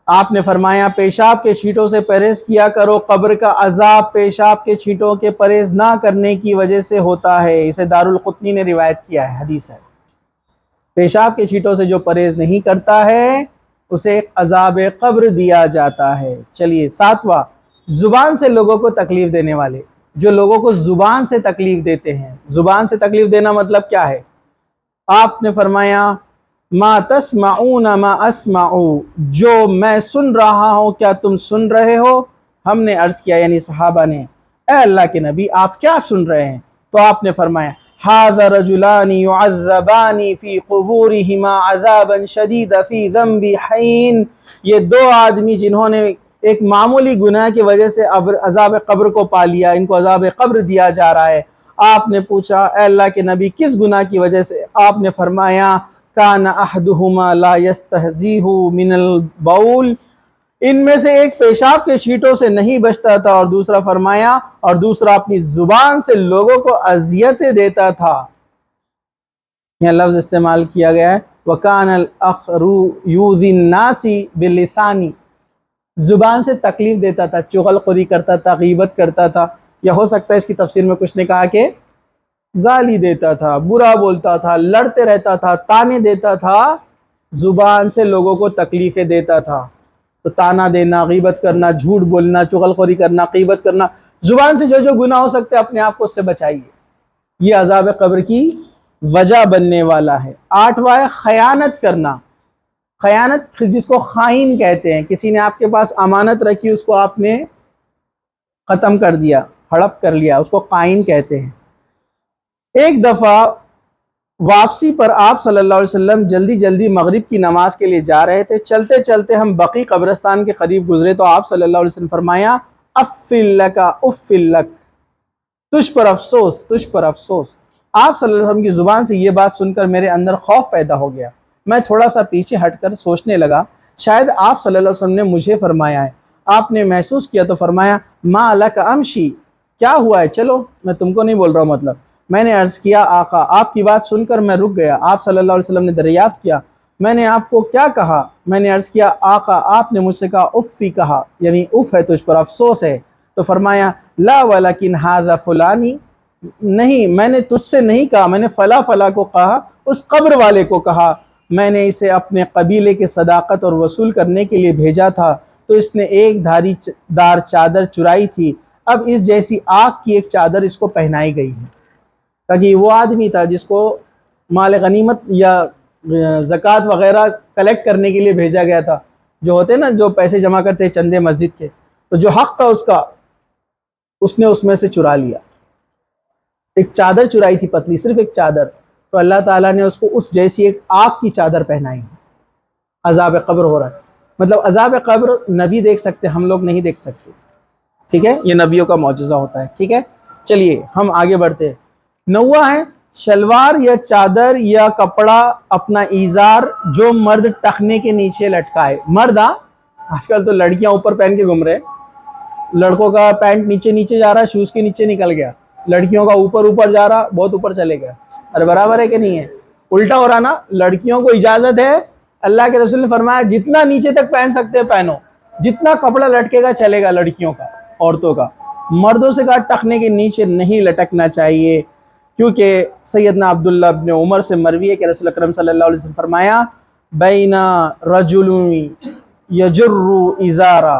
آپ نے فرمایا پیشاب کے چھینٹوں سے پرہیز کیا کرو، قبر کا عذاب پیشاب کے چھینٹوں کے پرہیز نہ کرنے کی وجہ سے ہوتا ہے۔ اسے دارالقطنی نے روایت کیا ہے، حدیث ہے۔ پیشاب کے چھینٹوں سے جو پرہیز نہیں کرتا ہے اسے عذاب قبر دیا جاتا ہے۔ چلیے 7واں، زبان سے لوگوں کو تکلیف دینے والے، جو لوگوں کو زبان سے تکلیف دیتے ہیں۔ زبان سے تکلیف دینا مطلب کیا ہے؟ آپ نے فرمایا ما تسمعون ما اسمع، جو میں سن رہا ہوں کیا تم سن رہے ہو؟ ہم نے عرض کیا، یعنی صحابہ نے، اے اللہ کے نبی آپ کیا سن رہے ہیں؟ تو آپ نے فرمایا ھذا رجلان يعذبان في قبورهما عذابا شديدا في ذنب حين، یہ 2 آدمی جنہوں نے ایک معمولی گناہ کی وجہ سے عذاب قبر کو پا لیا، ان کو عذاب قبر دیا جا رہا ہے۔ آپ نے پوچھا اے اللہ کے نبی کس گناہ کی وجہ سے؟ آپ نے فرمایا کان احدہما لا یستحزیہ من البول، ان میں سے ایک پیشاب کے چھینٹوں سے نہیں بچتا تھا، اور دوسرا فرمایا اور دوسرا اپنی زبان سے لوگوں کو اذیتیں دیتا تھا۔ یہ لفظ استعمال کیا گیا ہے وَكَانَ الْأَخْرُ يُؤْذِي النَّاسِ بِاللِّسَانِ، زبان سے تکلیف دیتا تھا، چغل خوری کرتا تھا، غیبت کرتا تھا، یا ہو سکتا ہے اس کی تفسیر میں کچھ نے کہا کہ گالی دیتا تھا، برا بولتا تھا، لڑتے رہتا تھا، تانے دیتا تھا، زبان سے لوگوں کو تکلیفیں دیتا تھا۔ تو تانا دینا، غیبت کرنا، جھوٹ بولنا، چغل خوری کرنا، غیبت کرنا، زبان سے جو جو گناہ ہو سکتے ہیں اپنے آپ کو اس سے بچائیے، یہ عذاب قبر کی وجہ بننے والا ہے۔ 8واں ہے خیانت کرنا۔ خیانت جس کو خائن کہتے ہیں، کسی نے آپ کے پاس امانت رکھی، اس کو آپ نے ختم کر دیا، ہڑپ کر لیا، اس کو خائن کہتے ہیں۔ ایک دفعہ واپسی پر آپ صلی اللہ علیہ وسلم جلدی جلدی مغرب کی نماز کے لیے جا رہے تھے، چلتے چلتے ہم بقیع قبرستان کے قریب گزرے تو آپ صلی اللہ علیہ وسلم فرمایا اف لک اف لک، تجھ پر افسوس، تجھ پر افسوس۔ آپ صلی اللہ علیہ وسلم کی زبان سے یہ بات سن کر میرے اندر خوف پیدا ہو گیا، میں تھوڑا سا پیچھے ہٹ کر سوچنے لگا شاید آپ صلی اللہ علیہ وسلم نے مجھے فرمایا ہے۔ آپ نے محسوس کیا تو فرمایا ما لک امشی، کیا ہوا ہے، چلو، میں تم کو نہیں بول رہا ہوں مطلب۔ میں نے عرض کیا آقا، آپ کی بات سن کر میں رک گیا۔ آپ صلی اللہ علیہ وسلم نے دریافت کیا میں نے آپ کو کیا کہا؟ میں نے عرض کیا آقا آپ نے مجھ سے کہا افی کہا، یعنی اف ہے تجھ پر، افسوس ہے۔ تو فرمایا لا ولکن ھذا فلانی، نہیں میں نے تجھ سے نہیں کہا، میں نے فلاں فلاں کو کہا، اس قبر والے کو کہا، میں نے اسے اپنے قبیلے کے صداقت اور وصول کرنے کے لیے بھیجا تھا تو اس نے ایک دار چادر چرائی تھی، اب اس جیسی آگ کی ایک چادر اس کو پہنائی گئی ہے۔ تاکہ وہ آدمی تھا جس کو مال غنیمت یا زکوٰۃ وغیرہ کلیکٹ کرنے کے لیے بھیجا گیا تھا، جو ہوتے نا جو پیسے جمع کرتے چندے مسجد کے، تو جو حق تھا اس کا، اس نے اس میں سے چرا لیا، ایک چادر چرائی تھی پتلی، صرف ایک چادر، تو اللہ تعالیٰ نے اس کو اس جیسی ایک آگ کی چادر پہنائی۔ عذاب قبر ہو رہا ہے، مطلب عذاب قبر نبی دیکھ سکتے، ہم لوگ نہیں دیکھ سکتے، ٹھیک ہے، یہ نبیوں کا معجزہ ہوتا ہے، ٹھیک ہے۔ چلیے ہم آگے بڑھتے ہیں۔ نوواں ہے شلوار یا چادر یا کپڑا اپنا ایزار جو مرد ٹخنے کے نیچے لٹکائے۔ مرد، آج کل تو لڑکیاں اوپر پہن کے گھوم رہے، لڑکوں کا پینٹ نیچے نیچے جا رہا ہے، شوز کے نیچے نکل گیا، لڑکیوں کا اوپر اوپر جا رہا، بہت اوپر چلے گیا۔ ارے برابر ہے کہ نہیں ہے؟ الٹا ہو رہا نا، لڑکیوں کو اجازت ہے، اللہ کے رسول نے فرمایا جتنا نیچے تک پہن سکتے پہنو، جتنا کپڑا لٹکے گا چلے گا لڑکیوں کا، عورتوں کا۔ مردوں سے کہا ٹخنے کے نیچے نہیں لٹکنا چاہیے، کیونکہ سیدنا عبداللہ ابن عمر سے مروی ہے کہ رسول اکرم صلی اللہ علیہ وسلم فرمایا بین رجل یجر ازارا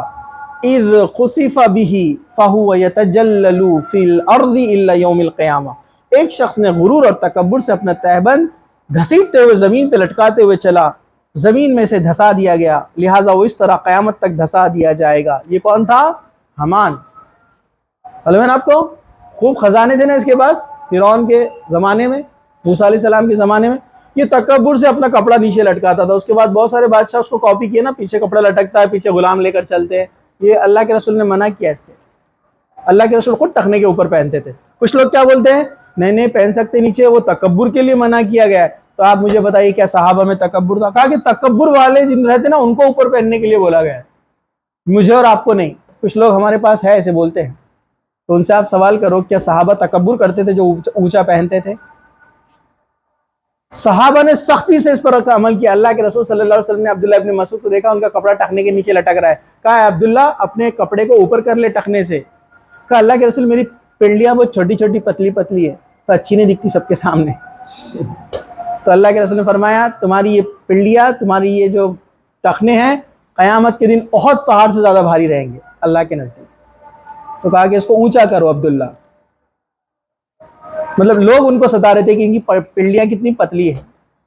اذ خسف به فهو یتجلل فی الارض الا یوم القیامہ، ایک شخص نے غرور اور تکبر سے اپنا تہبند گھسیٹتے ہوئے زمین پہ لٹکاتے ہوئے چلا، زمین میں سے دھسا دیا گیا، لہٰذا وہ اس طرح قیامت تک دھسا دیا جائے گا۔ یہ کون تھا؟ حامان۔ معلوم ہے آپ کو؟ خوب خزانے تھے نا اس کے پاس فرعون کے زمانے میں، موسیٰ علیہ السلام کے زمانے میں۔ یہ تکبر سے اپنا کپڑا نیچے لٹکاتا تھا، اس کے بعد بہت سارے بادشاہ اس کو کاپی کیے نا، پیچھے کپڑا لٹکتا ہے، پیچھے غلام لے کر چلتے ہیں۔ یہ اللہ کے رسول نے منع کیا اس سے، اللہ کے رسول خود ٹخنے کے اوپر پہنتے تھے۔ کچھ لوگ کیا بولتے ہیں نہیں نہیں پہن سکتے نیچے، وہ تکبر کے لیے منع کیا گیا ہے۔ تو آپ مجھے بتائیے کیا صحابہ میں تکبر تھا؟ کہا کہ تکبر والے جن رہتے نا ان کو اوپر پہننے کے لیے بولا گیا ہے، مجھے اور آپ کو نہیں۔ کچھ لوگ ہمارے پاس ہے ایسے بولتے ہیں، تو ان سے آپ سوال کرو کیا صحابہ تکبر کرتے تھے جو اونچا پہنتے تھے؟ صحابہ نے سختی سے اس پر عمل کیا۔ اللہ کے رسول صلی اللہ علیہ وسلم نے عبداللہ ابن مسعود کو دیکھا، ان کا کپڑا ٹخنے کے نیچے لٹک رہا ہے، کہا عبداللہ اپنے کپڑے کو اوپر کر لے ٹخنے سے۔ کہا اللہ کے رسول میری پنڈلیاں بہت چھوٹی چھوٹی پتلی پتلی ہے تو اچھی نہیں دکھتی سب کے سامنے۔ تو اللہ کے رسول نے فرمایا تمہاری یہ پنڈلیاں، تمہاری یہ جو ٹخنے ہیں، قیامت کے دن احد پہاڑ سے زیادہ بھاری رہیں گے اللہ کے نزدیک۔ تو کہا کہ اس کو اونچا کرو عبداللہ، مطلب لوگ ان کو ستا رہے تھے کہ ان کی پنڈلیاں کتنی پتلی ہیں۔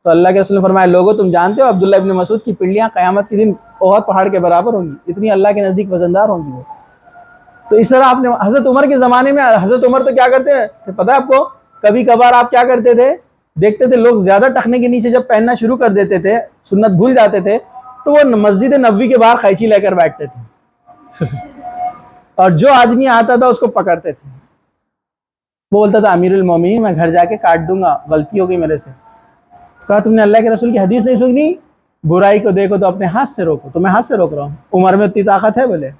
تو اللہ کے رسول نے فرمایا لوگوں تم جانتے ہو عبداللہ ابن مسعود کی پنڈلیاں قیامت کے دن احد پہاڑ کے برابر ہوں گی، اتنی اللہ کے نزدیک وزندار ہوں گی وہ۔ تو اس طرح آپ نے حضرت عمر کے زمانے میں، حضرت عمر تو کیا کرتے تھے پتہ ہے آپ کو؟ کبھی کبھار آپ کیا کرتے تھے، دیکھتے تھے لوگ زیادہ ٹخنے کے نیچے جب پہننا شروع کر دیتے تھے، سنت بھول جاتے تھے، تو وہ مسجد نبوی کے باہر قینچی لے کر بیٹھتے تھے اور جو آدمی آتا تھا اس کو پکڑتے تھے۔ وہ بولتا تھا امیر المومنین میں گھر جا کے کاٹ دوں گا، غلطی ہو گئی میرے سے۔ کہا تم نے اللہ کے رسول کی حدیث نہیں سنی؟ برائی کو دیکھو تو اپنے ہاتھ سے روکو، تو میں ہاتھ سے روک رہا ہوں، عمر میں اتنی طاقت ہے بولے،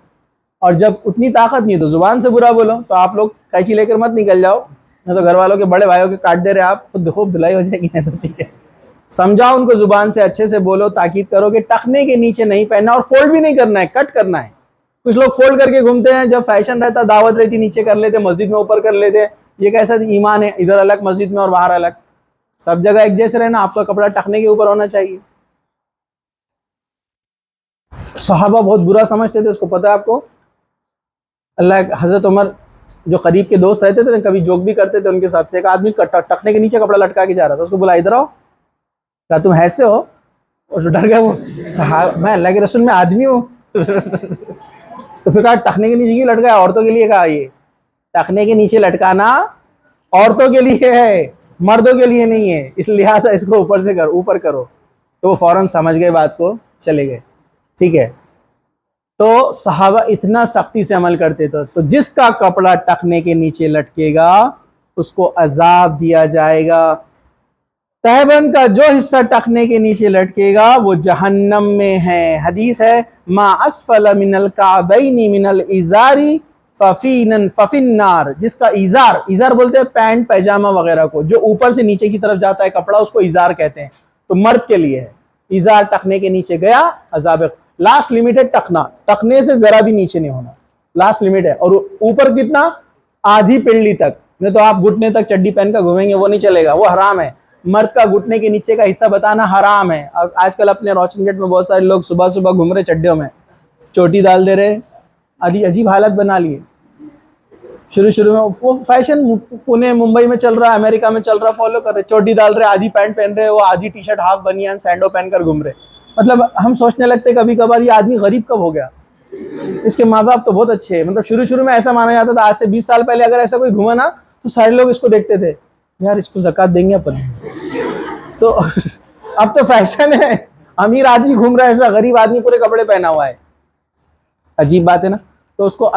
اور جب اتنی طاقت نہیں تو زبان سے برا بولو۔ تو آپ لوگ قینچی لے کر مت نکل جاؤ، نہیں تو گھر والوں کے بڑے بھائیوں کے کاٹ دے رہے آپ، خود خوب دھلائی ہو جائے گی، نہیں تو ٹھیک ہے۔ سمجھاؤ ان کو، زبان سے اچھے سے بولو، تاکید کرو کہ ٹخنے کے نیچے نہیں پہننا، اور فولڈ بھی نہیں کرنا ہے، کٹ کرنا ہے۔ کچھ لوگ فولڈ کر کے گھومتے ہیں، جب فیشن رہتا دعوت رہتی نیچے کر لیتے، مسجد میں اوپر کر لیتے۔ یہ کیسا ایمان ہے، ادھر الگ مسجد میں اور باہر الگ، سب جگہ ایک جیسے رہنا، آپ کا کپڑا ٹخنے کے اوپر ہونا چاہیے۔ صحابہ بہت برا سمجھتے تھے اس کو، پتہ ہے آپ کو؟ اللہ حضرت عمر جو قریب کے دوست رہتے تھے کبھی جوک بھی کرتے تھے ان کے ساتھ سے، ایک آدمی ٹخنے کے نیچے کپڑا لٹکا کے جا رہا تھا، اس کو بولا ادھر آؤ، کہا تم ایسے ہو؟ اور ڈر گیا وہ، میں اللہ کے رسول میں آدمی ہوں تو پھر کہا ٹخنے کے نیچے کیوں لٹکایا؟ عورتوں کے لیے۔ کہا یہ ٹخنے کے نیچے لٹکانا عورتوں کے لیے ہے، مردوں کے لیے نہیں ہے، اس لحاظ سے اس کو اوپر سے اوپر کرو۔ تو وہ فوراً سمجھ گئے بات کو، چلے گئے، ٹھیک ہے۔ تو صحابہ اتنا سختی سے عمل کرتے تھے، تو جس کا کپڑا ٹخنے کے نیچے لٹکے گا اس کو عذاب دیا جائے گا۔ تہبند کا جو حصہ ٹخنے کے نیچے لٹکے گا وہ جہنم میں ہے۔ حدیث ہے ما اسفل من الکعبین من الازار ففی النار، جس کا ایزار بولتے ہیں پینٹ پیجامہ وغیرہ کو، جو اوپر سے نیچے کی طرف جاتا ہے کپڑا، اس کو ایزار کہتے ہیں، تو مرد کے لیے ہے۔ ایزار ٹخنے کے نیچے گیا عذاب، لاسٹ لمٹ ہے ٹخنا، ٹخنے سے ذرا بھی نیچے نہیں ہونا، لاسٹ لمٹ ہے۔ اور اوپر کتنا؟ آدھی پنڈلی تک، نہیں تو آپ گھٹنے تک چڈی پہن کر گھومیں گے وہ نہیں چلے گا، وہ حرام ہے۔ مرد کا گھٹنے کے نیچے کا حصہ بتانا حرام ہے۔ آج کل اپنے روشن گیٹ میں بہت سارے لوگ صبح صبح گھوم رہے چڈیوں میں، چوٹی ڈال دے رہے، عجیب حالت بنا لیے۔ شروع میں وہ فیشن پونے ممبئی میں چل رہا ہے، امریکہ میں چل رہا، فالو کر رہے، چوٹی ڈال رہے، آدھی پینٹ پہن رہے، وہ آدھی ٹی شرٹ ہاف بنیان سینڈو پہن کر گھوم رہے۔ مطلب ہم سوچنے لگتے کبھی کبھار یہ آدمی غریب کب ہو گیا، اس کے ماں باپ تو بہت اچھے ہیں۔ مطلب شروع میں ایسا مانا جاتا تھا، آج سے 20 سال پہلے اگر ایسا کوئی گھوما نا تو سارے لوگ اس کو دیکھتے تھے، یار اس کو زکوٰۃ دیں گے اپن۔ تو اب تو فیشن ہے، امیر آدمی گھوم رہا ہے ایسا، غریب آدمی پورے کپڑے پہنا ہوا ہے، عجیب بات ہے نا۔ تو اس کو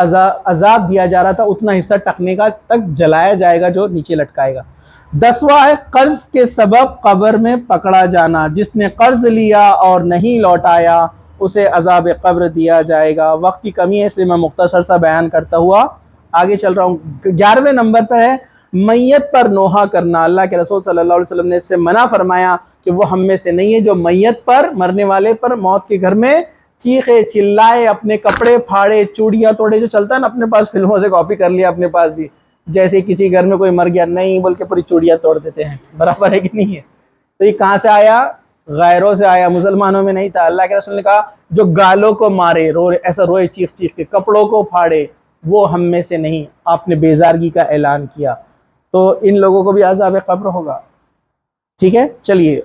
عذاب دیا جا رہا تھا، اتنا حصہ ٹخنے کا تک جلایا جائے گا جو نیچے لٹکائے گا۔ 10واں ہے قرض کے سبب قبر میں پکڑا جانا، جس نے قرض لیا اور نہیں لوٹایا اسے عذاب قبر دیا جائے گا۔ وقت کی کمی ہے اس لیے میں مختصر سا بیان کرتا ہوا آگے چل رہا ہوں۔ 11ویں نمبر پر ہے میت پر نوحہ کرنا۔ اللہ کے رسول صلی اللہ علیہ وسلم نے اس سے منع فرمایا کہ وہ ہم میں سے نہیں ہے جو میت پر، مرنے والے پر موت کے گھر میں چیخے چلائے، اپنے کپڑے پھاڑے، چوڑیاں توڑے، جو چلتا ہے نا اپنے پاس، فلموں سے کاپی کر لیا اپنے پاس بھی، جیسے کسی گھر میں کوئی مر گیا نہیں بلکہ پوری چوڑیاں توڑ دیتے ہیں، برابر ہے کہ نہیں ہے؟ تو یہ کہاں سے آیا؟ غیروں سے آیا، مسلمانوں میں نہیں تھا۔ اللہ کے رسول نے کہا جو گالوں کو مارے، ایسا روئے چیخ چیخ کے، کپڑوں کو پھاڑے، وہ ہم میں سے نہیں۔ آپ نے بیزارگی کا اعلان کیا، تو ان لوگوں کو بھی عذاب قبر ہوگا۔ ٹھیک ہے، چلیے،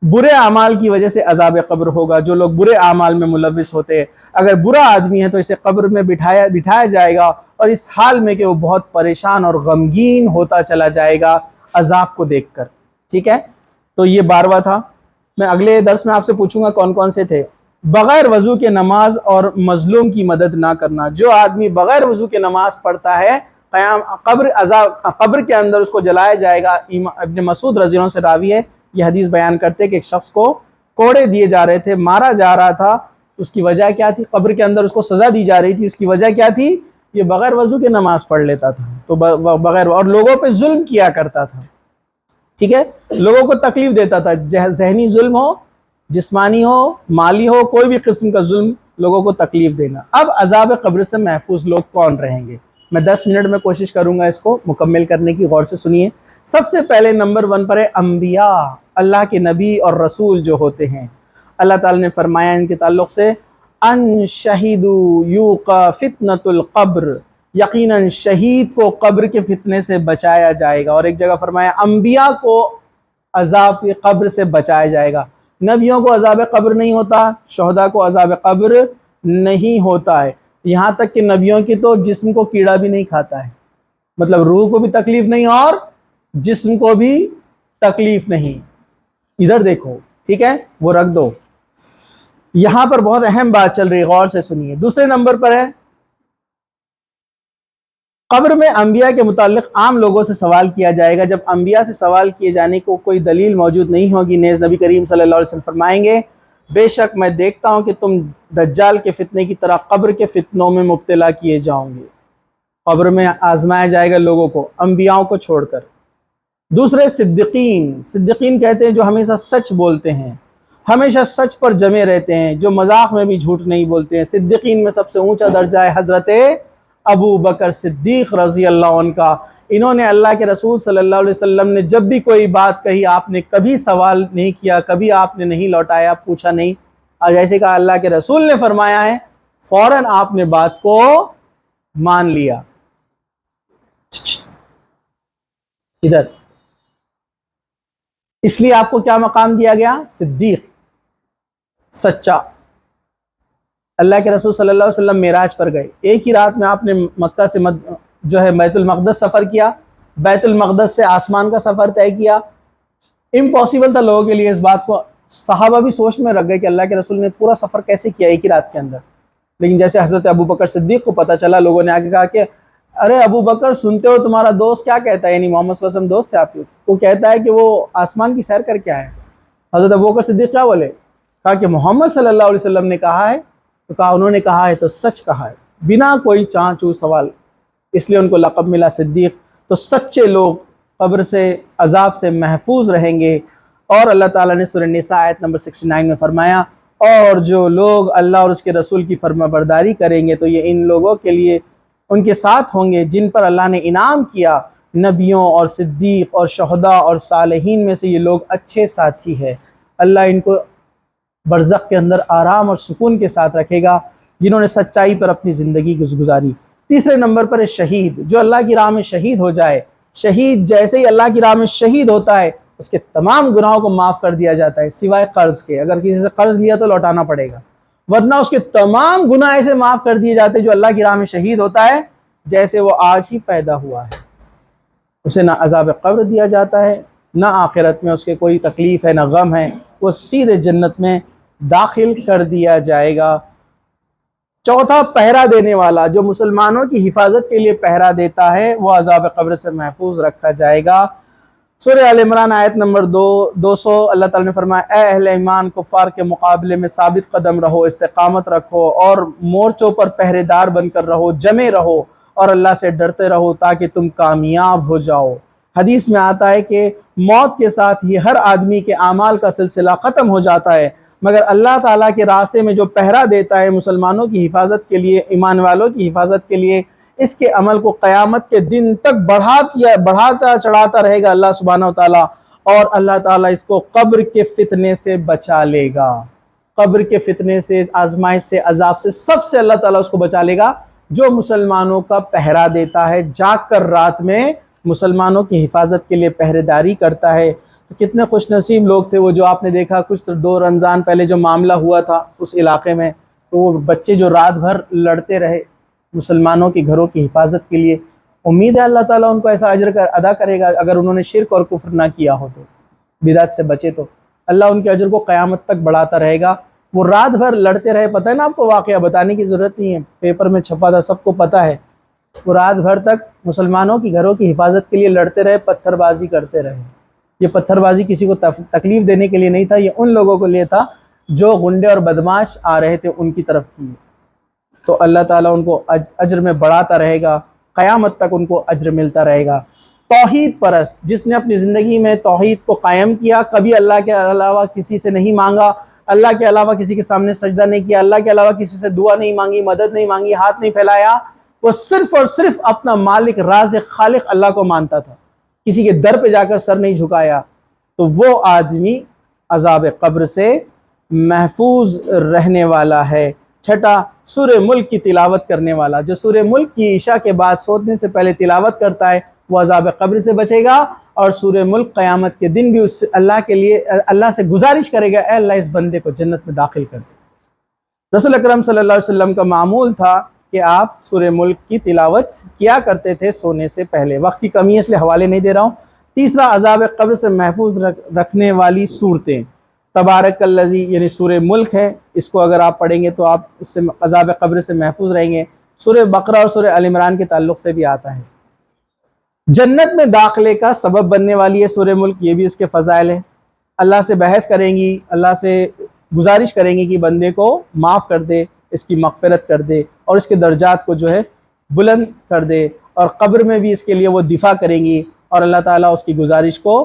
برے اعمال کی وجہ سے عذاب قبر ہوگا۔ جو لوگ برے اعمال میں ملوث ہوتے ہیں، اگر برا آدمی ہے تو اسے قبر میں بٹھایا جائے گا، اور اس حال میں کہ وہ بہت پریشان اور غمگین ہوتا چلا جائے گا عذاب کو دیکھ کر۔ ٹھیک ہے، تو یہ 12واں تھا۔ میں اگلے درس میں آپ سے پوچھوں گا کون کون سے تھے۔ بغیر وضو کے نماز اور مظلوم کی مدد نہ کرنا۔ جو آدمی بغیر وضو کے نماز پڑھتا ہے، قبر کے اندر اس کو جلایا جائے گا۔ ابن مسعود رضی اللہ عنہ سے راوی ہے، یہ حدیث بیان کرتے کہ ایک شخص کو کوڑے دیے جا رہے تھے، مارا جا رہا تھا، اس کی وجہ کیا تھی؟ قبر کے اندر اس کو سزا دی جا رہی تھی، اس کی وجہ کیا تھی؟ یہ بغیر وضو کے نماز پڑھ لیتا تھا، تو بغیر، اور لوگوں پہ ظلم کیا کرتا تھا۔ ٹھیک ہے، لوگوں کو تکلیف دیتا تھا، ذہنی ظلم ہو، جسمانی ہو، مالی ہو، کوئی بھی قسم کا ظلم، لوگوں کو تکلیف دینا۔ اب عذاب قبر سے محفوظ لوگ کون رہیں گے؟ میں 10 منٹ میں کوشش کروں گا اس کو مکمل کرنے کی، غور سے سنیے۔ سب سے پہلے نمبر 1 پر ہے انبیاء، اللہ کے نبی اور رسول جو ہوتے ہیں۔ اللہ تعالیٰ نے فرمایا ان کے تعلق سے ان شہیدوا یوقا فتنۃ القبر، یقیناً شہید کو قبر کے فتنے سے بچایا جائے گا۔ اور ایک جگہ فرمایا انبیاء کو عذاب قبر سے بچایا جائے گا۔ نبیوں کو عذاب قبر نہیں ہوتا، شہداء کو عذاب قبر نہیں ہوتا ہے، یہاں تک کہ نبیوں کی تو جسم کو کیڑا بھی نہیں کھاتا ہے، مطلب روح کو بھی تکلیف نہیں اور جسم کو بھی تکلیف نہیں۔ ادھر دیکھو، ٹھیک ہے، وہ رکھ دو، یہاں پر بہت اہم بات چل رہی ہے، غور سے سنیے۔ دوسرے نمبر پر ہے قبر میں انبیاء کے متعلق عام لوگوں سے سوال کیا جائے گا۔ جب انبیاء سے سوال کیے جانے کو کوئی دلیل موجود نہیں ہوگی، نیز نبی کریم صلی اللہ علیہ وسلم فرمائیں گے بے شک میں دیکھتا ہوں کہ تم دجال کے فتنے کی طرح قبر کے فتنوں میں مبتلا کیے جاؤں گے۔ قبر میں آزمایا جائے گا لوگوں کو، انبیاءوں کو چھوڑ کر۔ دوسرے صدیقین کہتے ہیں جو ہمیشہ سچ بولتے ہیں، ہمیشہ سچ پر جمے رہتے ہیں، جو مذاق میں بھی جھوٹ نہیں بولتے ہیں۔ صدیقین میں سب سے اونچا درجہ ہے حضرت ابو بکر صدیق رضی اللہ عنہ کا۔ انہوں نے اللہ کے رسول صلی اللہ علیہ وسلم نے جب بھی کوئی بات کہی، آپ نے کبھی سوال نہیں کیا، کبھی آپ نے نہیں لوٹایا، پوچھا نہیں، اور جیسے کہ اللہ کے رسول نے فرمایا ہے فوراً آپ نے بات کو مان لیا۔ ادھر اس لیے آپ کو کیا مقام دیا گیا؟ صدیق، سچا۔ اللہ کے رسول صلی اللہ علیہ وسلم معراج پر گئے، ایک ہی رات میں آپ نے مکہ سے جو ہے بیت المقدس سفر کیا، بیت المقدس سے آسمان کا سفر طے کیا۔ امپاسبل تھا لوگوں کے لیے اس بات کو، صحابہ بھی سوچ میں رکھ گئے کہ اللہ کے رسول نے پورا سفر کیسے کیا ایک ہی رات کے اندر۔ لیکن جیسے حضرت ابو بکر صدیق کو پتہ چلا، لوگوں نے آگے کہا کہ ارے ابو بکر سنتے ہو تمہارا دوست کیا کہتا ہے، یعنی محمد صلی اللہ علیہ وسلم دوست ہے آپ کے، وہ کہتا ہے کہ وہ آسمان کی سیر کر کے آئے۔ حضرت ابو بکر صدیق کیا بولے؟ کہا کہ محمد صلی اللہ علیہ وسلم نے کہا ہے، تو کہا انہوں نے کہا ہے تو سچ کہا ہے، بنا کوئی چاں چو سوال، اس لیے ان کو لقب ملا صدیق۔ تو سچے لوگ قبر سے عذاب سے محفوظ رہیں گے۔ اور اللہ تعالیٰ نے سورہ نساء آیت نمبر 69 میں فرمایا، اور جو لوگ اللہ اور اس کے رسول کی فرما برداری کریں گے تو یہ ان لوگوں کے لیے ان کے ساتھ ہوں گے جن پر اللہ نے انعام کیا، نبیوں اور صدیق اور شہداء اور صالحین میں سے یہ لوگ اچھے ساتھی ہیں۔ اللہ ان کو برزخ کے اندر آرام اور سکون کے ساتھ رکھے گا جنہوں نے سچائی پر اپنی زندگی گزاری۔ تیسرے نمبر پر ہے شہید، جو اللہ کی راہ میں شہید ہو جائے۔ شہید جیسے ہی اللہ کی راہ میں شہید ہوتا ہے اس کے تمام گناہوں کو معاف کر دیا جاتا ہے سوائے قرض کے، اگر کسی سے قرض لیا تو لوٹانا پڑے گا، ورنہ اس کے تمام گناہ ایسے معاف کر دیے جاتے ہیں۔ جو اللہ کی راہ میں شہید ہوتا ہے جیسے وہ آج ہی پیدا ہوا ہے، اسے نہ عذاب قبر دیا جاتا ہے، نہ آخرت میں اس کے کوئی تکلیف ہے، نہ غم ہے، وہ سیدھے جنت میں داخل کر دیا جائے گا۔ چوتھا، پہرا دینے والا، جو مسلمانوں کی حفاظت کے لیے پہرا دیتا ہے وہ عذاب قبر سے محفوظ رکھا جائے گا۔ سورہ آل عمران آیت نمبر 200 اللہ تعالیٰ نے فرمایا، اے اہل ایمان، کفار کے مقابلے میں ثابت قدم رہو، استقامت رکھو اور مورچوں پر پہرے دار بن کر رہو، جمے رہو اور اللہ سے ڈرتے رہو تاکہ تم کامیاب ہو جاؤ۔ حدیث میں آتا ہے کہ موت کے ساتھ ہی ہر آدمی کے اعمال کا سلسلہ ختم ہو جاتا ہے، مگر اللہ تعالیٰ کے راستے میں جو پہرا دیتا ہے مسلمانوں کی حفاظت کے لیے، ایمان والوں کی حفاظت کے لیے، اس کے عمل کو قیامت کے دن تک بڑھاتا چڑھاتا رہے گا اللہ سبحانہ وتعالیٰ، اور اللہ تعالیٰ اس کو قبر کے فتنے سے بچا لے گا۔ قبر کے فتنے سے، آزمائش سے، عذاب سے، سب سے اللہ تعالیٰ اس کو بچا لے گا جو مسلمانوں کا پہرا دیتا ہے، جاگ کر رات میں مسلمانوں کی حفاظت کے لیے پہرے داری کرتا ہے۔ تو کتنے خوش نصیب لوگ تھے وہ، جو آپ نے دیکھا کچھ 2 رمضان پہلے جو معاملہ ہوا تھا اس علاقے میں، تو وہ بچے جو رات بھر لڑتے رہے مسلمانوں کے گھروں کی حفاظت کے لیے، امید ہے اللہ تعالیٰ ان کو ایسا اجر ادا کرے گا اگر انہوں نے شرک اور کفر نہ کیا ہو، تو بدعت سے بچے تو اللہ ان کے اجر کو قیامت تک بڑھاتا رہے گا۔ وہ رات بھر لڑتے رہے، پتہ ہے نا آپ کو، واقعہ بتانے کی ضرورت نہیں ہے، پیپر میں چھپا تھا، سب کو پتہ ہے۔ وہ رات بھر تک مسلمانوں کی گھروں کی حفاظت کے لیے لڑتے رہے، پتھر بازی کرتے رہے۔ یہ پتھر بازی کسی کو تکلیف دینے کے لیے نہیں تھا، یہ ان لوگوں کو لیے تھا جو غنڈے اور بدماش آ رہے تھے ان کی طرف تھی۔ تو اللہ تعالیٰ ان کو اجر میں بڑھاتا رہے گا، قیامت تک ان کو اجر ملتا رہے گا۔ توحید پرست، جس نے اپنی زندگی میں توحید کو قائم کیا، کبھی اللہ کے علاوہ کسی سے نہیں مانگا، اللہ کے علاوہ کسی کے سامنے سجدہ نہیں کیا، اللہ کے علاوہ کسی سے دعا نہیں مانگی، مدد نہیں مانگی، ہاتھ نہیں پھیلایا، وہ صرف اور صرف اپنا مالک، رازق، خالق اللہ کو مانتا تھا، کسی کے در پہ جا کر سر نہیں جھکایا، تو وہ آدمی عذاب قبر سے محفوظ رہنے والا ہے۔ چھٹا، سورہ ملک کی تلاوت کرنے والا، جو سورہ ملک کی عشاء کے بعد سونے سے پہلے تلاوت کرتا ہے وہ عذاب قبر سے بچے گا، اور سورہ ملک قیامت کے دن بھی اس اللہ کے لیے اللہ سے گزارش کرے گا، اے اللہ اس بندے کو جنت میں داخل کر دے۔ رسول اکرم صلی اللہ علیہ وسلم کا معمول تھا کہ آپ سورہ ملک کی تلاوت کیا کرتے تھے سونے سے پہلے۔ وقت کی کمی ہے اس لیے حوالے نہیں دے رہا ہوں۔ تیسرا، عذاب قبر سے محفوظ رکھنے والی صورتیں، تبارک الذی یعنی سورہ ملک ہے، اس کو اگر آپ پڑھیں گے تو آپ اس سے عذاب قبر سے محفوظ رہیں گے۔ سورہ بقرہ اور سورہ آل عمران کے تعلق سے بھی آتا ہے۔ جنت میں داخلے کا سبب بننے والی ہے سورہ ملک، یہ بھی اس کے فضائل ہیں۔ اللہ سے بحث کریں گی، اللہ سے گزارش کریں گی کہ بندے کو معاف کر دے، اس کی مغفرت کر دے اور اس کے درجات کو جو ہے بلند کر دے، اور قبر میں بھی اس کے لیے وہ دفاع کریں گی اور اللہ تعالیٰ اس کی گزارش کو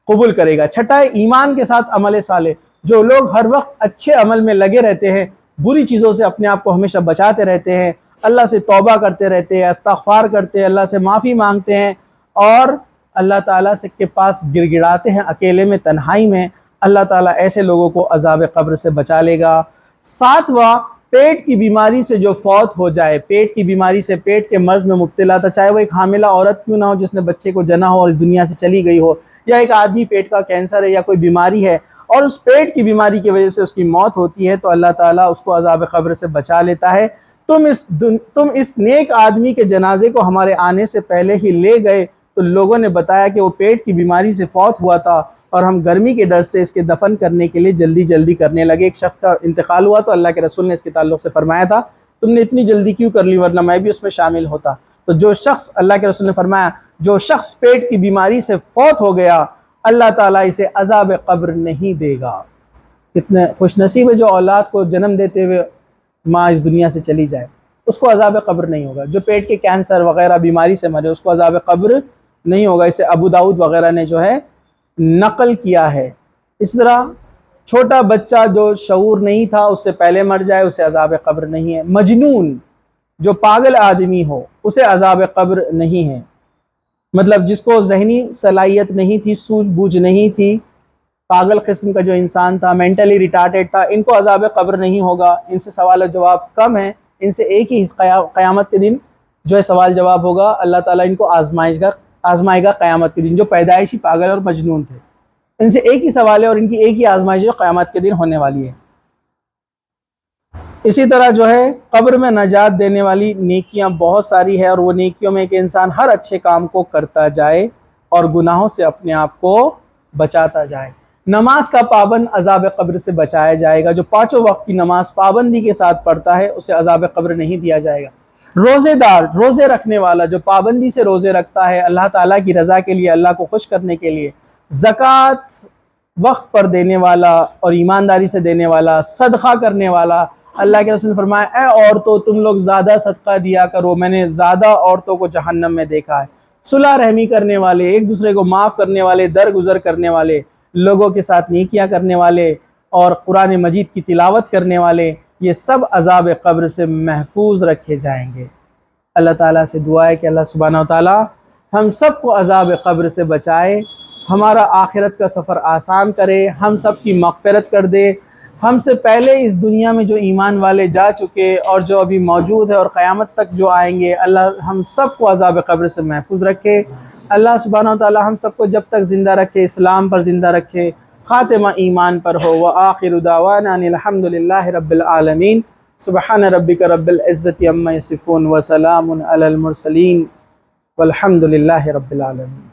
قبول کرے گا۔ چھٹا ہے ایمان کے ساتھ عمل صالح، جو لوگ ہر وقت اچھے عمل میں لگے رہتے ہیں، بری چیزوں سے اپنے آپ کو ہمیشہ بچاتے رہتے ہیں، اللہ سے توبہ کرتے رہتے ہیں، استغفار کرتے ہیں، اللہ سے معافی مانگتے ہیں اور اللہ تعالیٰ سے کے پاس گڑ گڑاتے ہیں اکیلے میں، تنہائی میں، اللہ تعالیٰ ایسے لوگوں کو عذاب قبر سے بچا لے گا۔ ساتواں، پیٹ کی بیماری سے جو فوت ہو جائے، پیٹ کی بیماری سے، پیٹ کے مرض میں مبتلا تھا، چاہے وہ ایک حاملہ عورت کیوں نہ ہو جس نے بچے کو جنا ہو اور اس دنیا سے چلی گئی ہو، یا ایک آدمی پیٹ کا کینسر ہے یا کوئی بیماری ہے اور اس پیٹ کی بیماری کی وجہ سے اس کی موت ہوتی ہے، تو اللہ تعالیٰ اس کو عذاب قبر سے بچا لیتا ہے۔ تم اس نیک آدمی کے جنازے کو ہمارے آنے سے پہلے ہی لے گئے تو لوگوں نے بتایا کہ وہ پیٹ کی بیماری سے فوت ہوا تھا اور ہم گرمی کے ڈر سے اس کے دفن کرنے کے لیے جلدی جلدی کرنے لگے۔ ایک شخص کا انتقال ہوا تو اللہ کے رسول نے اس کے تعلق سے فرمایا تھا تم نے اتنی جلدی کیوں کر لی، ورنہ میں بھی اس میں شامل ہوتا۔ تو جو شخص، اللہ کے رسول نے فرمایا، جو شخص پیٹ کی بیماری سے فوت ہو گیا اللہ تعالیٰ اسے عذاب قبر نہیں دے گا۔ کتنے خوش نصیب ہے جو اولاد کو جنم دیتے ہوئے ماں اس دنیا سے چلی جائے، اس کو عذاب قبر نہیں ہوگا۔ جو پیٹ کے کینسر وغیرہ بیماری سے مرے اس کو عذاب قبر نہیں ہوگا۔ اسے ابو داؤد وغیرہ نے جو ہے نقل کیا ہے۔ اس طرح چھوٹا بچہ جو شعور نہیں تھا اس سے پہلے مر جائے اسے عذاب قبر نہیں ہے۔ مجنون جو پاگل آدمی ہو اسے عذاب قبر نہیں ہے، مطلب جس کو ذہنی صلاحیت نہیں تھی، سوجھ بوجھ نہیں تھی، پاگل قسم کا جو انسان تھا، مینٹلی ریٹارڈڈ تھا، ان کو عذاب قبر نہیں ہوگا۔ ان سے سوال و جواب کم ہے، ان سے ایک ہی قیامت کے دن جو ہے سوال جواب ہوگا۔ اللہ تعالیٰ ان کو آزمائے گا قیامت کے دن، جو پیدائشی پاگل اور مجنون تھے، ان سے ایک ہی سوال ہے اور ان کی ایک ہی آزمائش جو قیامت کے دن ہونے والی ہے۔ اسی طرح جو ہے قبر میں نجات دینے والی نیکیاں بہت ساری ہے، اور وہ نیکیوں میں کہ انسان ہر اچھے کام کو کرتا جائے اور گناہوں سے اپنے آپ کو بچاتا جائے۔ نماز کا پابند عذاب قبر سے بچایا جائے گا۔ جو پانچوں وقت کی نماز پابندی کے ساتھ پڑھتا ہے اسے عذاب قبر نہیں دیا جائے گا۔ روزے دار، روزے رکھنے والا جو پابندی سے روزے رکھتا ہے اللہ تعالیٰ کی رضا کے لیے، اللہ کو خوش کرنے کے لیے، زکوٰۃ وقت پر دینے والا اور ایمانداری سے دینے والا، صدقہ کرنے والا۔ اللہ کے رسول نے فرمایا اے عورتوں تم لوگ زیادہ صدقہ دیا کرو، میں نے زیادہ عورتوں کو جہنم میں دیکھا ہے۔ صلح رحمی کرنے والے، ایک دوسرے کو معاف کرنے والے، درگزر کرنے والے، لوگوں کے ساتھ نیکیاں کرنے والے اور قرآن مجید کی تلاوت کرنے والے، یہ سب عذاب قبر سے محفوظ رکھے جائیں گے۔ اللہ تعالیٰ سے دعا ہے کہ اللہ سبحانہ و تعالیٰ ہم سب کو عذاب قبر سے بچائے، ہمارا آخرت کا سفر آسان کرے، ہم سب کی مغفرت کر دے۔ ہم سے پہلے اس دنیا میں جو ایمان والے جا چکے اور جو ابھی موجود ہے اور قیامت تک جو آئیں گے، اللہ ہم سب کو عذاب قبر سے محفوظ رکھے۔ اللہ سبحانہ و تعالیٰ ہم سب کو جب تک زندہ رکھے اسلام پر زندہ رکھے، خاتمہ ایمان پر ہو۔ وآخر دعوانا ان الحمد للہ رب العالمین۔ سبحان ربک رب العزت عما یصفون وسلام علی المرسلین والحمد للہ رب العالمین۔